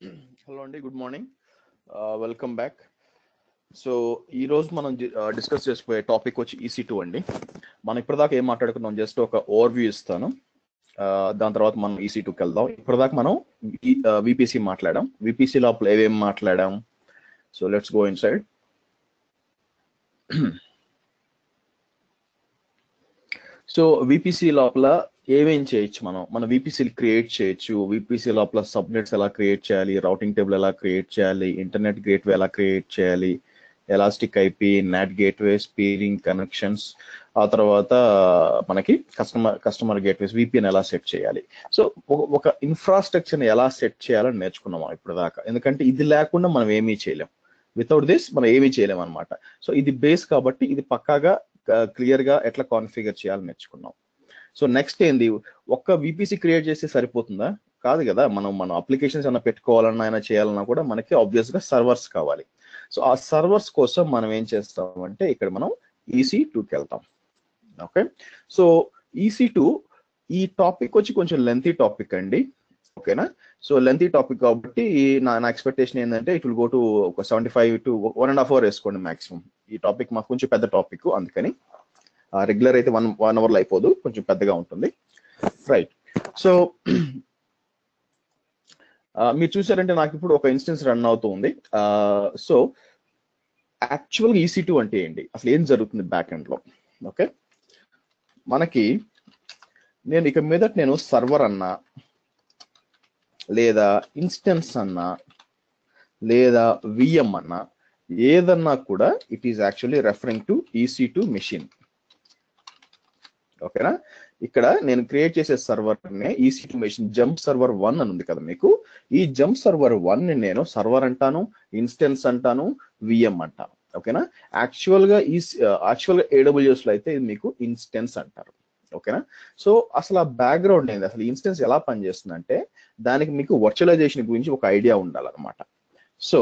Hello అండి, good morning, welcome back. So ఈరోజు మనం డిస్కస్ చేసుకోబోయే టాపిక్ వచ్చి EC2 అండి. మనం ఇప్పటిదాకా ఏం మాట్లాడుకున్నాం, జస్ట్ ఒక ఓవర్వ్యూ ఇస్తాను. దాని తర్వాత మనం EC2కి వెళ్దాం. ఇప్పటిదాకా మనం VPC మాట్లాడాం. VPC లోపల ఏమేమి మాట్లాడాం. So let's go inside. So VPC లోపల ఏమేం చేయొచ్చు, మన VPCలు క్రియేట్ చేయొచ్చు. VPC లోపల సబ్నెట్స్ ఎలా క్రియేట్ చేయాలి, రౌటింగ్ టేబుల్ ఎలా క్రియేట్ చేయాలి, ఇంటర్నెట్ గేట్వే ఎలా క్రియేట్ చేయాలి, elastic IP, net gateway, peering connections, ఆ తర్వాత మనకి కస్టమర్ గేట్వేస్, VPN ఎలా సెట్ చేయాలి. సో ఒక ఇన్ఫ్రాస్ట్రక్చర్ని ఎలా సెట్ చేయాలని నేర్చుకున్నాం ఇప్పుడు దాకా. ఎందుకంటే ఇది లేకుండా మనం ఏమీ చేయలేం. వితౌట్ దిస్ మనం ఏమీ చేయలేం అనమాట. సో ఇది బేస్ కాబట్టి ఇది పక్కాగా క్లియర్ గా ఎట్లా కాన్ఫిగర్ చేయాలని నేర్చుకున్నాం. సో నెక్స్ట్ ఏంది, ఒక్క VPC క్రియేట్ చేస్తే సరిపోతుందా? కాదు కదా. మన అప్లికేషన్స్ ఏమైనా పెట్టుకోవాలన్నా అయినా చేయాలన్నా కూడా మనకి ఆబ్వియస్ గా సర్వర్స్ కావాలి. సో ఆ సర్వర్స్ కోసం మనం ఏం చేస్తామంటే ఇక్కడ మనం EC2కి వెళ్తాం. ఓకే, సో EC2 ఈ టాపిక్ వచ్చి కొంచెం లెంతీ టాపిక్ అండి. ఓకేనా. సో లెంతీ టాపిక్ కాబట్టి నా ఎక్స్పెక్టేషన్ ఏంటంటే ఇట్ విల్ గో టు ఒక 75 to 1.5 hours వేసుకోండి మాక్సిమం. ఈ టాపిక్ మాకు కొంచెం పెద్ద టాపిక్, అందుకని రెగ్యులర్ అయితే 1 hour అయిపోదు, కొంచెం పెద్దగా ఉంటుంది. రైట్. సో మీరు చూసారంటే నాకు ఇప్పుడు ఒక ఇన్స్టెన్స్ రన్ అవుతుంది. సో యాక్చువల్గా EC2 అంటే ఏంటి, అసలు ఏం జరుగుతుంది బ్యాక్ ఎండ్ లో? ఓకే, మనకి నేను ఇక మీద నేను సర్వర్ అన్నా లేదా ఇన్స్టెన్స్ అన్నా లేదా VM అన్నా ఏదన్నా కూడా it is actually referring to EC2 machine. ఓకేనా. ఇక్కడ నేను క్రియేట్ చేసే సర్వర్ నే EC2 మెషిన్ జంప్ సర్వర్ 1 అని ఉంది కదా మీకు. ఈ జంప్ సర్వర్ 1 ని నేను సర్వర్ అంటాను, ఇన్స్టెన్స్ అంటాను, VM అంటాను. ఓకేనా. యాక్చువల్గా AWS లో అయితే ఇది మీకు ఇన్స్టెన్స్ అంటారు. ఓకేనా. సో అసలు ఆ బ్యాక్గ్రౌండ్ ఏంది, అసలు ఇన్స్టెన్స్ ఎలా పనిచేస్తుందంటే దానికి మీకు వర్చువలైజేషన్ గురించి ఒక ఐడియా ఉండాలన్నమాట. So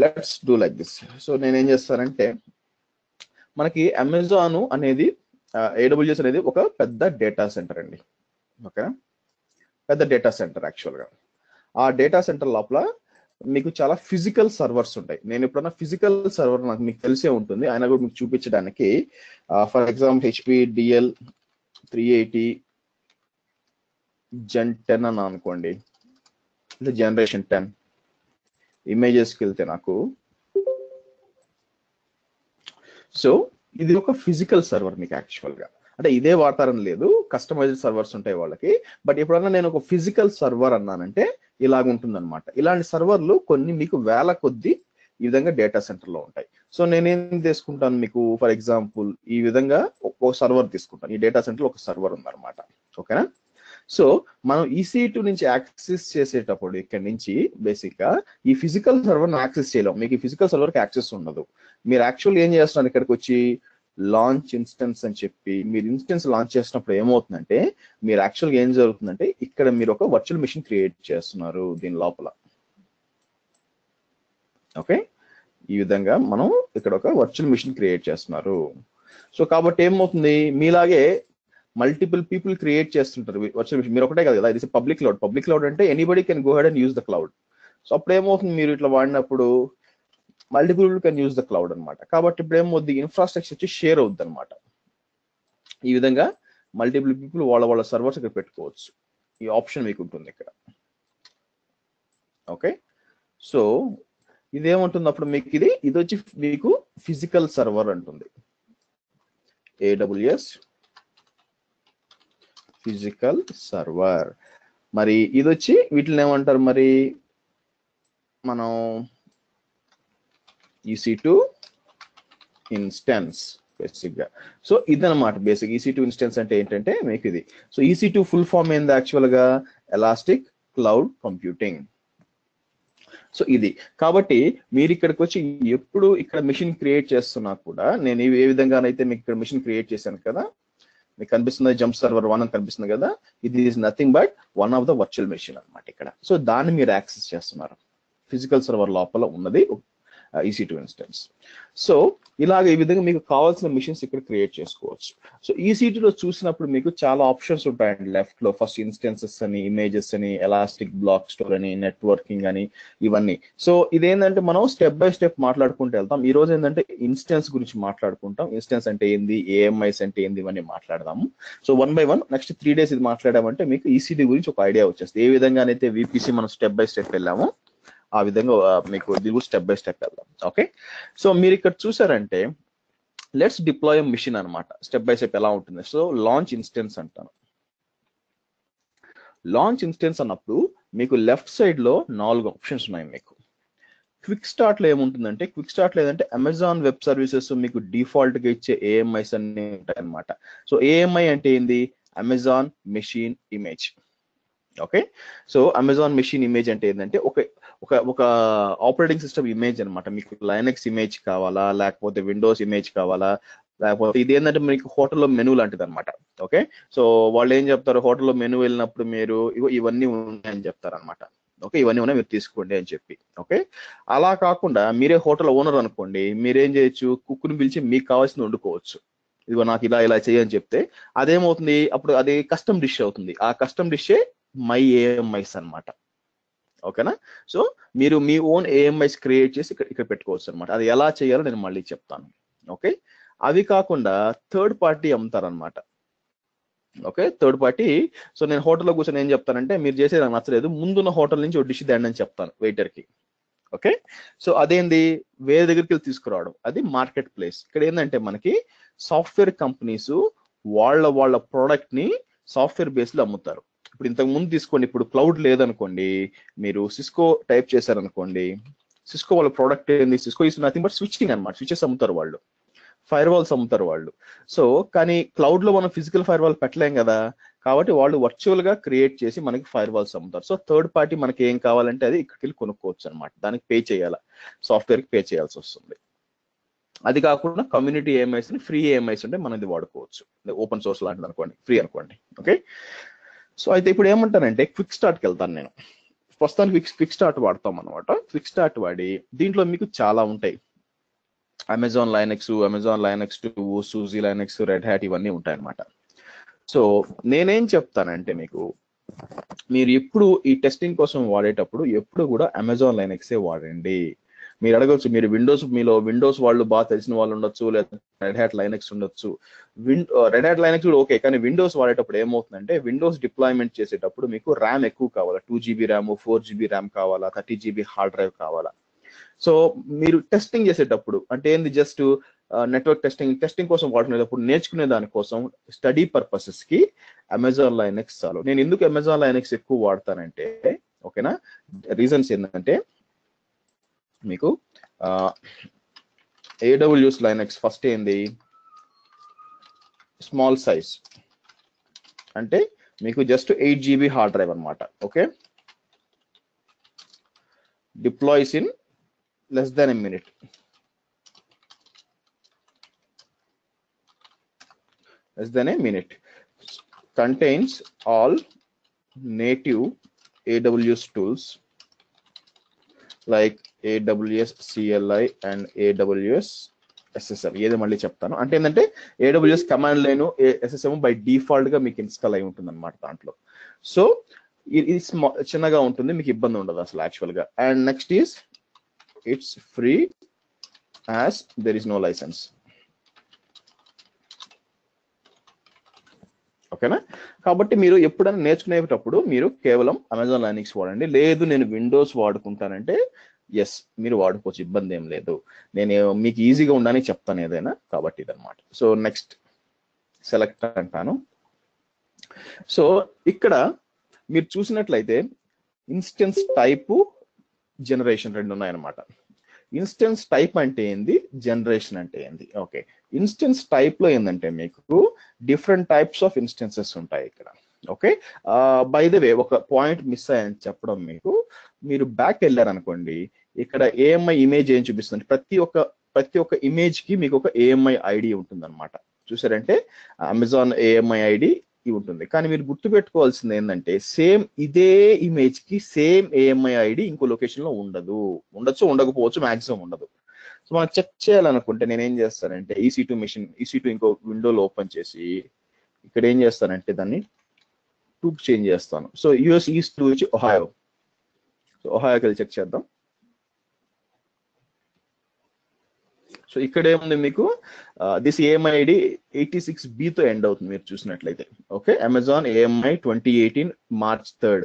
let's do like this. So నేనేం చేస్తానంటే, మనకి అమెజాన్ అనేది AWS అనేది ఒక పెద్ద డేటా సెంటర్ అండి. ఓకేనా, పెద్ద డేటా సెంటర్. యాక్చువల్గా ఆ డేటా సెంటర్ లోపల మీకు చాలా ఫిజికల్ సర్వర్స్ ఉంటాయి. నేను ఎప్పుడన్నా ఫిజికల్ సర్వర్ నాకు మీకు తెలిసే ఉంటుంది, అయినా కూడా మీకు చూపించడానికి for example HP DL 380 Gen 10 అని అనుకోండి, జనరేషన్ 10. ఇమేజెస్కి వెళ్తే నాకు సో ఇది ఒక ఫిజికల్ సర్వర్. మీకు యాక్చువల్గా అంటే ఇదే వాడతారని లేదు, కస్టమైజ్డ్ సర్వర్స్ ఉంటాయి వాళ్ళకి. బట్ ఎప్పుడన్నా నేను ఒక ఫిజికల్ సర్వర్ అన్నానంటే ఇలాగుంటుంది అనమాట. ఇలాంటి సర్వర్లు కొన్ని మీకు వేల కొద్ది ఈ విధంగా డేటా సెంటర్లో ఉంటాయి. సో నేనేం తీసుకుంటాను, మీకు ఫర్ ఎగ్జాంపుల్ ఈ విధంగా ఒక సర్వర్ తీసుకుంటాను. ఈ డేటా సెంటర్లో ఒక సర్వర్ ఉందన్నమాట. ఓకేనా. సో మనం EC2 నుంచి యాక్సెస్ చేసేటప్పుడు ఇక్కడ నుంచి బేసిక్ గా ఈ ఫిజికల్ సర్వర్ని యాక్సెస్ చేయలేం. మీకు ఈ ఫిజికల్ సర్వర్కి యాక్సెస్ ఉండదు. మీరు యాక్చువల్ ఏం చేస్తున్నారు, ఇక్కడికి వచ్చి లాంచ్ ఇన్స్టెన్స్ అని చెప్పి మీరు ఇన్స్టెన్స్ లాంచ్ చేసినప్పుడు ఏమవుతుందంటే, మీరు యాక్చువల్గా ఏం జరుగుతుందంటే ఇక్కడ మీరు ఒక వర్చువల్ మెషిన్ క్రియేట్ చేస్తున్నారు దీని లోపల. ఓకే, ఈ విధంగా మనం ఇక్కడ ఒక వర్చువల్ మెషిన్ క్రియేట్ చేస్తున్నారు. సో కాబట్టి ఏమవుతుంది, మీలాగే మల్టిపుల్ పీపుల్ క్రియేట్ చేస్తుంటారు వర్చువల్ మెషిన్. మీరు ఒకటే కదా, ఇది పబ్లిక్ క్లౌడ్. పబ్లిక్ క్లౌడ్ అంటే anybody can go head and use the cloud. So అప్పుడు ఏమవుతుంది, మీరు ఇట్లా వాడినప్పుడు multiple can use the cloud అనమాట. కాబట్టి ఇప్పుడు ఏమవుద్ది, ఇన్ఫ్రాస్ట్రక్చర్ వచ్చి షేర్ అవుద్ది అనమాట. ఈ విధంగా మల్టిపుల్ పీపుల్ వాళ్ళ సర్వర్స్ ఇక్కడ పెట్టుకోవచ్చు. ఈ ఆప్షన్ మీకు ఉంటుంది ఇక్కడ. ఓకే, సో ఇదేముంటుంది అప్పుడు మీకు ఇది వచ్చి మీకు ఫిజికల్ సర్వర్ అంటుంది, AWS ఫిజికల్ సర్వర్. మరి ఇది వచ్చి వీటిని ఏమంటారు, మరి మనం EC2 ఇన్స్టెన్స్ బేసిక్ గా. సో ఇదనమాట బేసిక్ EC2 ఇన్స్టెన్స్ అంటే ఏంటంటే మీకు ఇది. సో EC2 ఫుల్ ఫామ్ ఏంది యాక్చువల్ గా, ఎలాస్టిక్ క్లౌడ్ కంప్యూటింగ్. సో ఇది కాబట్టి మీరు ఇక్కడికి వచ్చి ఎప్పుడు ఇక్కడ మిషన్ క్రియేట్ చేస్తున్నా కూడా, నేను ఏ విధంగానైతే మీకు ఇక్కడ మిషన్ క్రియేట్ చేశాను కదా, మీకు కనిపిస్తుంది జంప్ సర్వర్ 1 అని కనిపిస్తుంది కదా, ఇది is nothing but one of the virtual machine అనమాట ఇక్కడ. సో దాన్ని మీరు యాక్సెస్ చేస్తున్నారు. ఫిజికల్ సర్వర్ లోపల ఉన్నది EC2 ఇన్స్టెన్స్. సో ఇలాగ ఈ విధంగా మీకు కావాల్సిన మిషన్స్ ఇక్కడ క్రియేట్ చేసుకోవచ్చు. సో EC2లో చూసినప్పుడు మీకు చాలా ఆప్షన్స్ ఉంటాయండి. లెఫ్ట్ లో ఫస్ట్ ఇన్స్టెన్సెస్ అని, ఇమేజెస్ అని, ఎలాస్టిక్ బ్లాక్ స్టోర్ అని, నెట్వర్కింగ్ అని, ఇవన్నీ. సో ఇదేంటంటే మనం స్టెప్ బై స్టెప్ మాట్లాడుకుంటూ వెళ్తాం. ఈ రోజు ఏంటంటే ఇన్స్టెన్స్ గురించి మాట్లాడుకుంటాం. ఇన్స్టెన్స్ అంటే ఏంది, AMIs అంటే ఏంది, ఇవన్నీ మాట్లాడదాము. సో 1 by 1 నెక్స్ట్ 3 days ఇది మాట్లాడామంటే మీకు EC2 గురించి ఒక ఐడియా వచ్చేస్తుంది. ఏ విధంగానైతే VPC మనం స్టెప్ బై స్టెప్ వెళ్ళామో ఆ విధంగా మీకు దీని కూడా స్టెప్ బై స్టెప్ వెళ్దాం. ఓకే, సో మీరు ఇక్కడ చూసారంటే లెట్స్ డిప్లాయ్ మిషన్ అనమాట. స్టెప్ బై స్టెప్ ఎలా ఉంటుంది. సో లాంచ్ ఇన్స్టెన్స్ అంటాను. లాంచ్ ఇన్స్టెన్స్ అన్నప్పుడు మీకు లెఫ్ట్ సైడ్ లో 4 ఆప్షన్స్ ఉన్నాయి. మీకు క్విక్ స్టార్ట్ లో ఏముంటుందంటే, క్విక్ స్టార్ట్ లేదంటే అమెజాన్ వెబ్ సర్వీసెస్ మీకు డిఫాల్ట్ గా ఇచ్చే AMIs అన్ని ఉంటాయి అనమాట. సో AMI అంటే ఏంది, Amazon machine image. Okay, so Amazon machine image అంటే ఏంటంటే ఒక ఆపరేటింగ్ సిస్టమ్ ఇమేజ్ అనమాట. మీకు లైనక్స్ ఇమేజ్ కావాలా, లేకపోతే విండోస్ ఇమేజ్ కావాలా, లేకపోతే ఇది ఏంటంటే మీకు హోటల్లో మెనూ లాంటిది అనమాట. ఓకే, సో వాళ్ళు ఏం చెప్తారు, హోటల్లో మెనూ వెళ్ళినప్పుడు మీరు ఇవన్నీ ఉన్నాయని చెప్తారు అనమాట. ఓకే, ఇవన్నీ ఉన్నాయి మీరు తీసుకోండి అని చెప్పి. ఓకే, అలా కాకుండా మీరే హోటల్ ఓనర్ అనుకోండి, మీరేం చేయొచ్చు, కుక్కుని పిలిచి మీకు కావాల్సింది వండుకోవచ్చు. ఇదిగో నాకు ఇలా ఇలా చేయని చెప్తే అదేమవుతుంది, అప్పుడు అది కస్టమ్ డిష్ అవుతుంది. ఆ కస్టమ్ డిషే మై AMIs అనమాట. ఓకేనా, సో మీరు మీ ఓన్ AMIs క్రియేట్ చేసి ఇక్కడ పెట్టుకోవచ్చు అనమాట. అది ఎలా చేయాలో నేను మళ్ళీ చెప్తాను. ఓకే, అవి కాకుండా థర్డ్ పార్టీ అమ్ముతారనమాట. Okay, third party. సో నేను హోటల్లో కూర్చొని ఏం చెప్తానంటే, మీరు చేసేది నాకు నచ్చలేదు, ముందున్న హోటల్ నుంచి ఒక డిష్ తేండి అని చెప్తాను వెయిటర్ కి. ఓకే, సో అదేంది, వేరే దగ్గరికి వెళ్ళి తీసుకురావడం, అది మార్కెట్ ప్లేస్. ఇక్కడ ఏంటంటే మనకి సాఫ్ట్వేర్ కంపెనీస్ వాళ్ళ ప్రోడక్ట్ ని సాఫ్ట్వేర్ బేస్ లో అమ్ముతారు. ఇప్పుడు ఇంతకు ముందు తీసుకోండి, ఇప్పుడు క్లౌడ్ లేదనుకోండి, మీరు సిస్కో టైప్ చేశారనుకోండి, సిస్కో వాళ్ళ ప్రోడక్ట్ ఏంది, Cisco is nothing but switching అనమాట. స్విచెస్ అమ్ముతారు వాళ్ళు, ఫైర్ వాల్స్ అమ్ముతారు వాళ్ళు. సో కానీ క్లౌడ్ లో మనం ఫిజికల్ ఫైర్ వాల్ పెట్టలేం కదా, కాబట్టి వాళ్ళు వర్చువల్ గా క్రియేట్ చేసి మనకి ఫైర్ వాల్స్ అమ్ముతారు. సో థర్డ్ పార్టీ మనకి ఏం కావాలంటే అది ఇక్కడికి వెళ్ళి కొనుక్కోవచ్చు అనమాట. దానికి పే చేయాలి, సాఫ్ట్వేర్ కి పే చేయాల్సి వస్తుంది. అది కాకుండా కమ్యూనిటీ AMIs ని, ఫ్రీ AMIs ఉంటే మనం ఇది వాడుకోవచ్చు. ఓపెన్ సోర్స్ లాంటిది అనుకోండి, ఫ్రీ అనుకోండి. ఓకే, సో అయితే ఇప్పుడు ఏమంటానంటే క్విక్ స్టార్ట్కి వెళ్తాను నేను. ప్రస్తుతానికి క్విక్ స్టార్ట్ వాడతాం అనమాట. క్విక్ స్టార్ట్ వాడి దీంట్లో మీకు చాలా ఉంటాయి. Amazon Linux, Amazon Linux 2, SUSE Linux, Red Hat, ఇవన్నీ ఉంటాయి అనమాట. సో నేనేం చెప్తానంటే మీకు, మీరు ఎప్పుడు ఈ టెస్టింగ్ కోసం వాడేటప్పుడు ఎప్పుడు కూడా అమెజాన్ లైనక్సే వాడండి. మీరు అడగవచ్చు, మీరు మీలో విండోస్ వాళ్ళు బాగా తెలిసిన వాళ్ళు ఉండొచ్చు, లేదా రెడ్ హ్యాట్ లైనక్స్ ఉండొచ్చు. రెడ్ హ్యాట్ లైనక్స్ కూడా ఓకే, కానీ విండోస్ వాడేటప్పుడు ఏమవుతుందంటే, విండోస్ డిప్లాయ్మెంట్ చేసేటప్పుడు మీకు ర్యామ్ ఎక్కువ కావాలా, 2GB ర్యామ్, 4GB ర్యామ్ కావాలా, 30GB హార్డ్ డ్రైవ్ కావాలా. సో మీరు టెస్టింగ్ చేసేటప్పుడు అంటే ఏంది, జస్ట్ నెట్వర్క్ టెస్టింగ్ కోసం వాడుకునేటప్పుడు, నేర్చుకునే దానికోసం, స్టడీ పర్పసెస్ కి అమెజాన్ లైనక్స్ చాలు. నేను ఎందుకు అమెజాన్ లైనక్స్ ఎక్కువ వాడతానంటే, ఓకేనా, రీజన్స్ ఏంటంటే మీకు AWS లైనక్స్ ఫస్ట్ ఏంది, స్మాల్ సైజ్, అంటే మీకు జస్ట్ 8GB హార్డ్ డ్రైవ్ అనమాట. Okay, deploys in less than a minute. Less than a minute. Contains all native AWS tools like AWS CLI and AWS SSM. ఏదో మళ్ళీ చెప్తాను. అంటే ఏంటంటే AWS command line, SSM by default గా మీకు install అయి ఉంటుంది అనమాట దాంట్లో. సో ఇది చిన్నగా ఉంటుంది, మీకు ఇబ్బంది ఉండదు అసలు యాక్చువల్ గా. And next is it's free as there is no license. ఓకేనా, కాబట్టి మీరు ఎప్పుడైనా నేర్చుకునేటప్పుడు మీరు కేవలం అమెజాన్ లైనక్స్ వాడండి. లేదు నేను విండోస్ వాడుకుంటానంటే ఎస్ మీరు వాడుకోవచ్చు, ఇబ్బంది ఏం లేదు. నేను మీకు ఈజీగా ఉండని చెప్తాను ఏదైనా, కాబట్టి ఇదన్నమాట. సో నెక్స్ట్ సెలెక్ట్ అంటాను. సో ఇక్కడ మీరు చూసినట్లయితే ఇన్స్టెన్స్ టైపు, జనరేషన్ రెండు ఉన్నాయన్నమాట. ఇన్స్టెన్స్ టైప్ అంటే ఏంది, జనరేషన్ అంటే ఏంది. ఓకే, ఇన్స్టెన్స్ టైప్ లో ఏంటంటే మీకు డిఫరెంట్ టైప్స్ ఆఫ్ ఇన్స్టెన్సెస్ ఉంటాయి ఇక్కడ. ఓకే, బై ద వే ఒక పాయింట్ మిస్ అయ్యని చెప్పడం, మీకు మీరు బ్యాక్ వెళ్ళారనుకోండి, ఇక్కడ AMI ఇమేజ్ ఏం చూపిస్తుంది, ప్రతి ఒక్క ఇమేజ్ కి మీకు ఒక AMI ID ఉంటుంది అనమాట. చూసారంటే అమెజాన్ AMI ID ఇవి ఉంటుంది. కానీ మీరు గుర్తుపెట్టుకోవాల్సింది ఏంటంటే, సేమ్ ఇదే ఇమేజ్ కి సేమ్ AMI ID ఇంకో లొకేషన్ లో ఉండదు. ఉండొచ్చు, ఉండకపోవచ్చు, మాక్సిమం ఉండదు. సో మనం చెక్ చేయాలనుకుంటే నేను ఏం చేస్తానంటే EC2 మెషిన్ EC2 ఇంకో విండోలో ఓపెన్ చేసి ఇక్కడ ఏం చేస్తానంటే దాన్ని టూకి చేంజ్ చేస్తాను. సో US ఈస్ట్ వచ్చి ఒహాయో. సో ఒహాయోకి వెళ్ళి చెక్ చేద్దాం. సో ఇక్కడ ఏముంది మీకు దిస్ AMI ID 86B తో ఎండ్ అవుతుంది మీరు చూసినట్లయితే. Okay, Amazon AMI 2018 March 3rd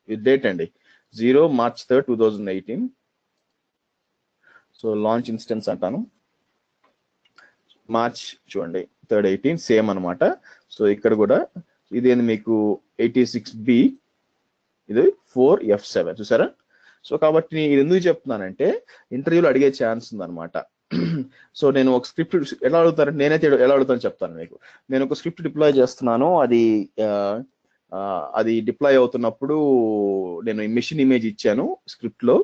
ఇది డేట్ అండి, 0 March 3rd 2018. So launch instance అంటాను, మార్చ్ చూడండి 3rd 18 సేమ్ అనమాట. సో ఇక్కడ కూడా ఇదేంది మీకు 86B, ఇది 4F7 చూసారా. సో కాబట్టి నేను ఎందుకు చెప్తున్నానంటే ఇంటర్వ్యూలో అడిగే ఛాన్స్ ఉందన్నమాట. సో నేను ఒక స్క్రిప్ట్ ఎలా అడుగుతారంటే నేనైతే ఎలా అడుగుతాను చెప్తాను మీకు. నేను ఒక స్క్రిప్ట్ డిప్లాయ్ చేస్తున్నాను, అది డిప్లాయ్ అవుతున్నప్పుడు నేను మిషన్ ఇమేజ్ ఇచ్చాను స్క్రిప్ట్ లో,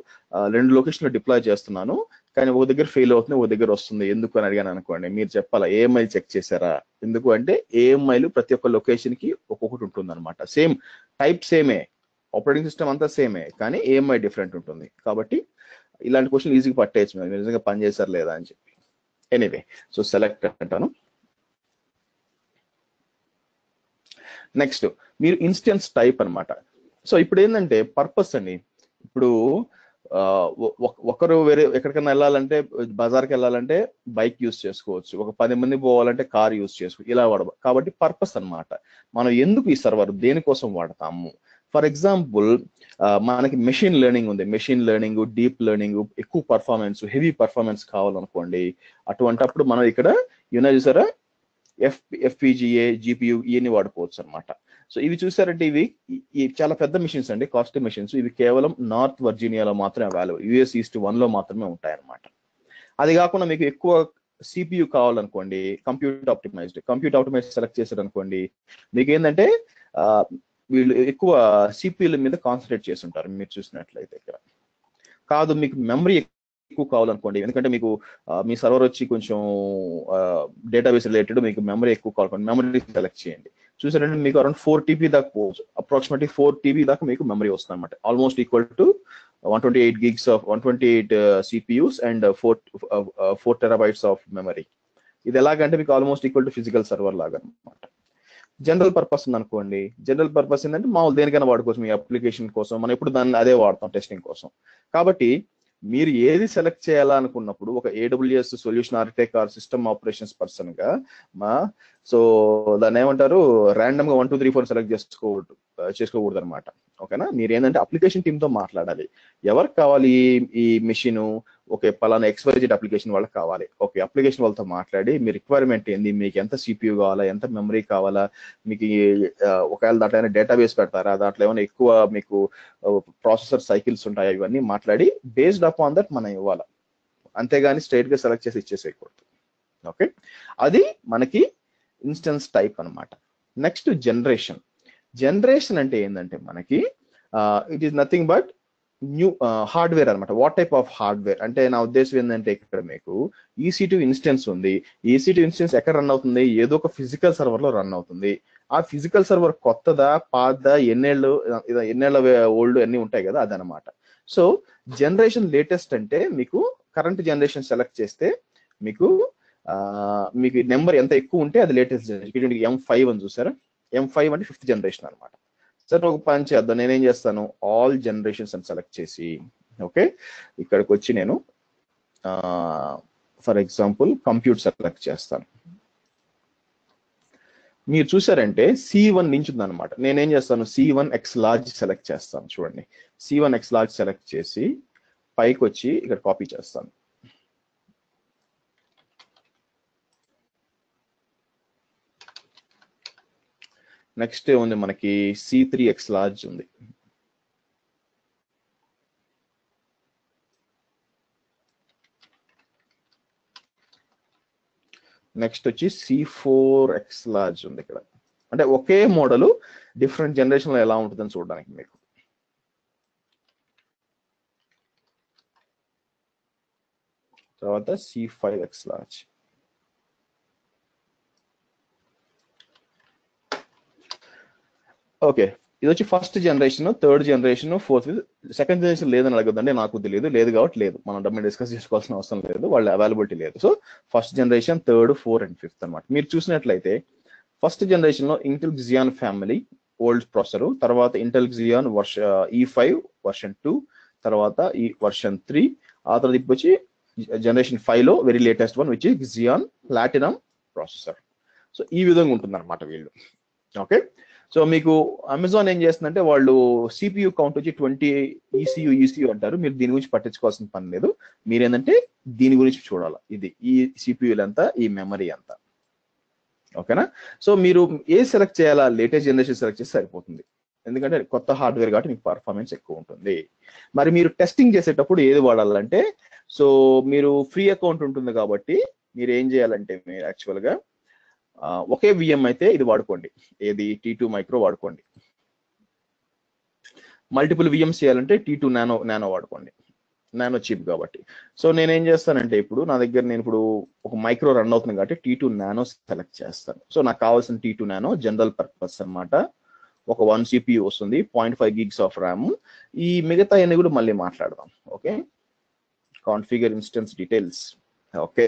2 లొకేషన్లో డిప్లాయ్ చేస్తున్నాను, కానీ ఒక దగ్గర ఫెయిల్ అవుతుంది ఒక దగ్గర వస్తుంది, ఎందుకు అని అడిగాను అనుకోండి, మీరు చెప్పాలా AMI చెక్ చేశారా. ఎందుకు అంటే AMIలు ప్రతి ఒక్క లొకేషన్ కి ఒక్కొక్కటి ఉంటుంది అనమాట. సేమ్ టైప్ సేమే, ఆపరేటింగ్ సిస్టమ్ అంతా సేమే, కానీ AMI డిఫరెంట్ ఉంటుంది. కాబట్టి ఇలాంటి క్వశ్చన్ ఈజీగా పట్టేయచ్చు మీరు నిజంగా పని చేశారు లేదా అని చెప్పి. ఎనీవే, సో సెలెక్ట్ అంటాను. నెక్స్ట్ మీరు ఇన్స్టెన్స్ టైప్ అనమాట. సో ఇప్పుడు ఏంటంటే పర్పస్ అండి, ఇప్పుడు ఒకరు వేరే ఎక్కడికైనా వెళ్ళాలంటే బజార్కి వెళ్ళాలంటే బైక్ యూస్ చేసుకోవచ్చు, ఒక 10 మంది పోవాలంటే కార్ యూస్ చేసుకోవచ్చు, ఇలా వాడ. కాబట్టి పర్పస్ అనమాట, మనం ఎందుకు ఈ సర్వర్ దేనికోసం వాడతాము. ఫర్ ఎగ్జాంపుల్ మనకి మెషిన్ లెర్నింగ్ ఉంది, మెషిన్ లెర్నింగ్, డీప్ లెర్నింగ్, ఎక్కువ పర్ఫార్మెన్స్, హెవీ పర్ఫార్మెన్స్ కావాలనుకోండి, అటువంటప్పుడు మనం ఇక్కడ చూసారా FPGA GPU ఇవన్నీ వాడుకోవచ్చు అనమాట. సో ఇవి చూసారంటే ఇవి చాలా పెద్ద మిషన్స్ అండి, కాస్ట్లీ మిషన్స్. ఇవి కేవలం నార్త్ వర్జీనియాలో మాత్రమే అవైలబుల్, US East 1లో మాత్రమే ఉంటాయన్నమాట. అది కాకుండా మీకు ఎక్కువ CPU కావాలనుకోండి, కంప్యూటర్ ఆప్టిమైజ్డ్ సెలెక్ట్ చేశారు అనుకోండి, మీకు ఏంటంటే వీళ్ళు ఎక్కువ CPUల మీద కాన్సన్ట్రేట్ చేసి ఉంటారు మీరు చూసినట్లయితే. ఇక్కడ కాదు మీకు మెమరీ ఎక్కువ కావాలనుకోండి, ఎందుకంటే మీకు మీ సర్వర్ వచ్చి కొంచెం డేటాబేస్ రిలేటెడ్, మీకు మెమరీ ఎక్కువ కావాలనుకోండి, మెమరీ సెలెక్ట్ చేయండి. చూసారంటే మీకు అరౌండ్ 4 TB దాకా పోవచ్చు, అప్రాక్సిమేట్లీ 4 TB దాకా మీకు మెమరీ వస్తుంది అనమాట. Almost equal to 128 gigs of 128 CPUs and 4 terabytes of memory. ఇది ఎలాగంటే మీకు almost equal to physical server లాగా అనమాట. జనరల్ పర్పస్ ఉంది అనుకోండి, జనరల్ పర్పస్ ఏంటంటే మామూలు దేనికైనా వాడుకోవచ్చు, మీ అప్లికేషన్ కోసం, మనం ఎప్పుడు దాన్ని అదే వాడతాం టెస్టింగ్ కోసం. కాబట్టి మీరు ఏది సెలెక్ట్ చేయాలనుకున్నప్పుడు ఒక AWS solution architect or system operations person గా సో దాన్ని ఏమంటారు, ర్యాండమ్ గా 1 2 3 4 సెలెక్ట్ చేసుకోకూడదు అనమాట. ఓకేనా, మీరు ఏంటంటే అప్లికేషన్ టీమ్ తో మాట్లాడాలి, ఎవరికి కావాలి ఈ మెషిన్, ఓకే పలానా XYZ అప్లికేషన్ వాళ్ళకి కావాలి, ఓకే అప్లికేషన్ వాళ్ళతో మాట్లాడి మీ రిక్వైర్మెంట్ ఏంది, మీకు ఎంత CPU కావాలా, ఎంత మెమరీ కావాలా, మీకు ఒకవేళ దాంట్లో ఏమైనా డేటాబేస్ పెడతారా, దాంట్లో ఏమైనా ఎక్కువ మీకు ప్రాసెసర్ సైకిల్స్ ఉంటాయి, ఇవన్నీ మాట్లాడి బేస్డ్ అపాన్ దట్ మనం ఇవ్వాలి, అంతేగాని స్ట్రైట్ గా సెలెక్ట్ చేసి ఇచ్చేసేయకూడదు. ఓకే, అది మనకి ఇన్స్టెన్స్ టైప్ అనమాట. నెక్స్ట్ జనరేషన్ అంటే ఏంటంటే మనకి it is nothing but new hardware అనమాట. వాట్ టైప్ ఆఫ్ హార్డ్వేర్ అంటే నా ఉద్దేశం ఏంటంటే ఇక్కడ మీకు EC2 ఇన్స్టెన్స్ ఉంది, EC2 ఇన్స్టెన్స్ ఎక్కడ రన్ అవుతుంది, ఏదో ఒక ఫిజికల్ సర్వర్ లో రన్ అవుతుంది. ఆ ఫిజికల్ సర్వర్ కొత్తదా పాతదా, ఎన్నేళ్ళ ఓల్డ్ అన్ని ఉంటాయి కదా, అదనమాట. సో జనరేషన్ లేటెస్ట్ అంటే మీకు కరెంట్ జనరేషన్ సెలెక్ట్ చేస్తే మీకు నెంబర్ ఎంత ఎక్కువ ఉంటే అది లేటెస్ట్ జనరేషన్. M5 అని చూసారా, M5 అంటే 5th జనరేషన్ అనమాట. సరే ఒక పని చేద్దాం, నేనేం చేస్తాను, ఆల్ జనరేషన్స్ అని సెలెక్ట్ చేసి ఓకే ఇక్కడికి వచ్చి నేను ఫర్ ఎగ్జాంపుల్ కంప్యూట్ సెలెక్ట్ చేస్తాను. మీరు చూసారంటే C1 నుంచి ఉందన్నమాట. నేనేం చేస్తాను, C1X large సెలెక్ట్ చేస్తాను. చూడండి, C1X large సెలెక్ట్ చేసి పైకి వచ్చి ఇక్కడ కాపీ చేస్తాను. నెక్స్ట్ ఉంది మనకి C3X large ఉంది. నెక్స్ట్ వచ్చి C4X large ఉంది ఇక్కడ. అంటే ఒకే మోడల్ డిఫరెంట్ జనరేషన్ లో ఎలా ఉంటుందని చూడడానికి మీకు. తర్వాత C5X large. ఓకే, ఇది వచ్చి first generation, third generation, fourth. Second generation లేదని అడగదండి, నాకు తెలియదు, లేదు కాబట్టి లేదు, మనం డబ్బు డిస్కస్ చేసుకోవాల్సిన అవసరం లేదు, వాళ్ళ అవైలబిలిటీ లేదు. So first generation, third, four and fifth అనమాట. మీరు చూసినట్లయితే ఫస్ట్ జనరేషన్ లో Intel Xeon family old processor, తర్వాత ఇంటెల్ జియాన్ E5 వర్షన్ 2, తర్వాత ఈ వర్షన్ 3, ఆ తర్వాత ఇప్పుడు వచ్చి జనరేషన్ 5 లో very latest one which is Xeon platinum processor. So ఈ విధంగా ఉంటుంది అనమాట వీళ్ళు. ఓకే, సో మీకు అమెజాన్ ఏం చేస్తుందంటే వాళ్ళు సిపియు కౌంట్ వచ్చి 20 ECU అంటారు. మీరు దీని గురించి పట్టించుకోవాల్సిన పని లేదు. మీరేంటంటే దీని గురించి చూడాలి, ఇది ఈ సిపియులు ఎంత, ఈ మెమరీ ఎంత. ఓకేనా? సో మీరు ఏ సెలెక్ట్ చేయాలా, లేటెస్ట్ జనరేషన్ సెలెక్ట్ చేస్తే సరిపోతుంది, ఎందుకంటే కొత్త హార్డ్వేర్ కాబట్టి మీకు పర్ఫార్మెన్స్ ఎక్కువ ఉంటుంది. మరి మీరు టెస్టింగ్ చేసేటప్పుడు ఏది వాడాలంటే, సో మీరు ఫ్రీ అకౌంట్ ఉంటుంది కాబట్టి మీరు ఏం చేయాలంటే, మీరు యాక్చువల్గా ఒకే విఎం అయితే ఇది వాడుకోండి, ఏది T2 మైక్రో వాడుకోండి. మల్టిపుల్ విఎంస్ చేయాలంటే T2 నానో వాడుకోండి, నానో చీప్ కాబట్టి. సో నేనేం చేస్తానంటే, ఇప్పుడు నా దగ్గర నేను ఇప్పుడు ఒక మైక్రో రన్ అవుతుంది కాబట్టి T2 నానో సెలెక్ట్ చేస్తాను. సో నాకు కావాల్సిన T2 నానో జనరల్ పర్పస్ అనమాట. ఒక 1 CPU వస్తుంది, 0.5 gigs ఆఫ్ ర్యామ్. ఈ మిగతా అన్ని కూడా మళ్ళీ మాట్లాడదాం. Okay, configure instance details. Okay,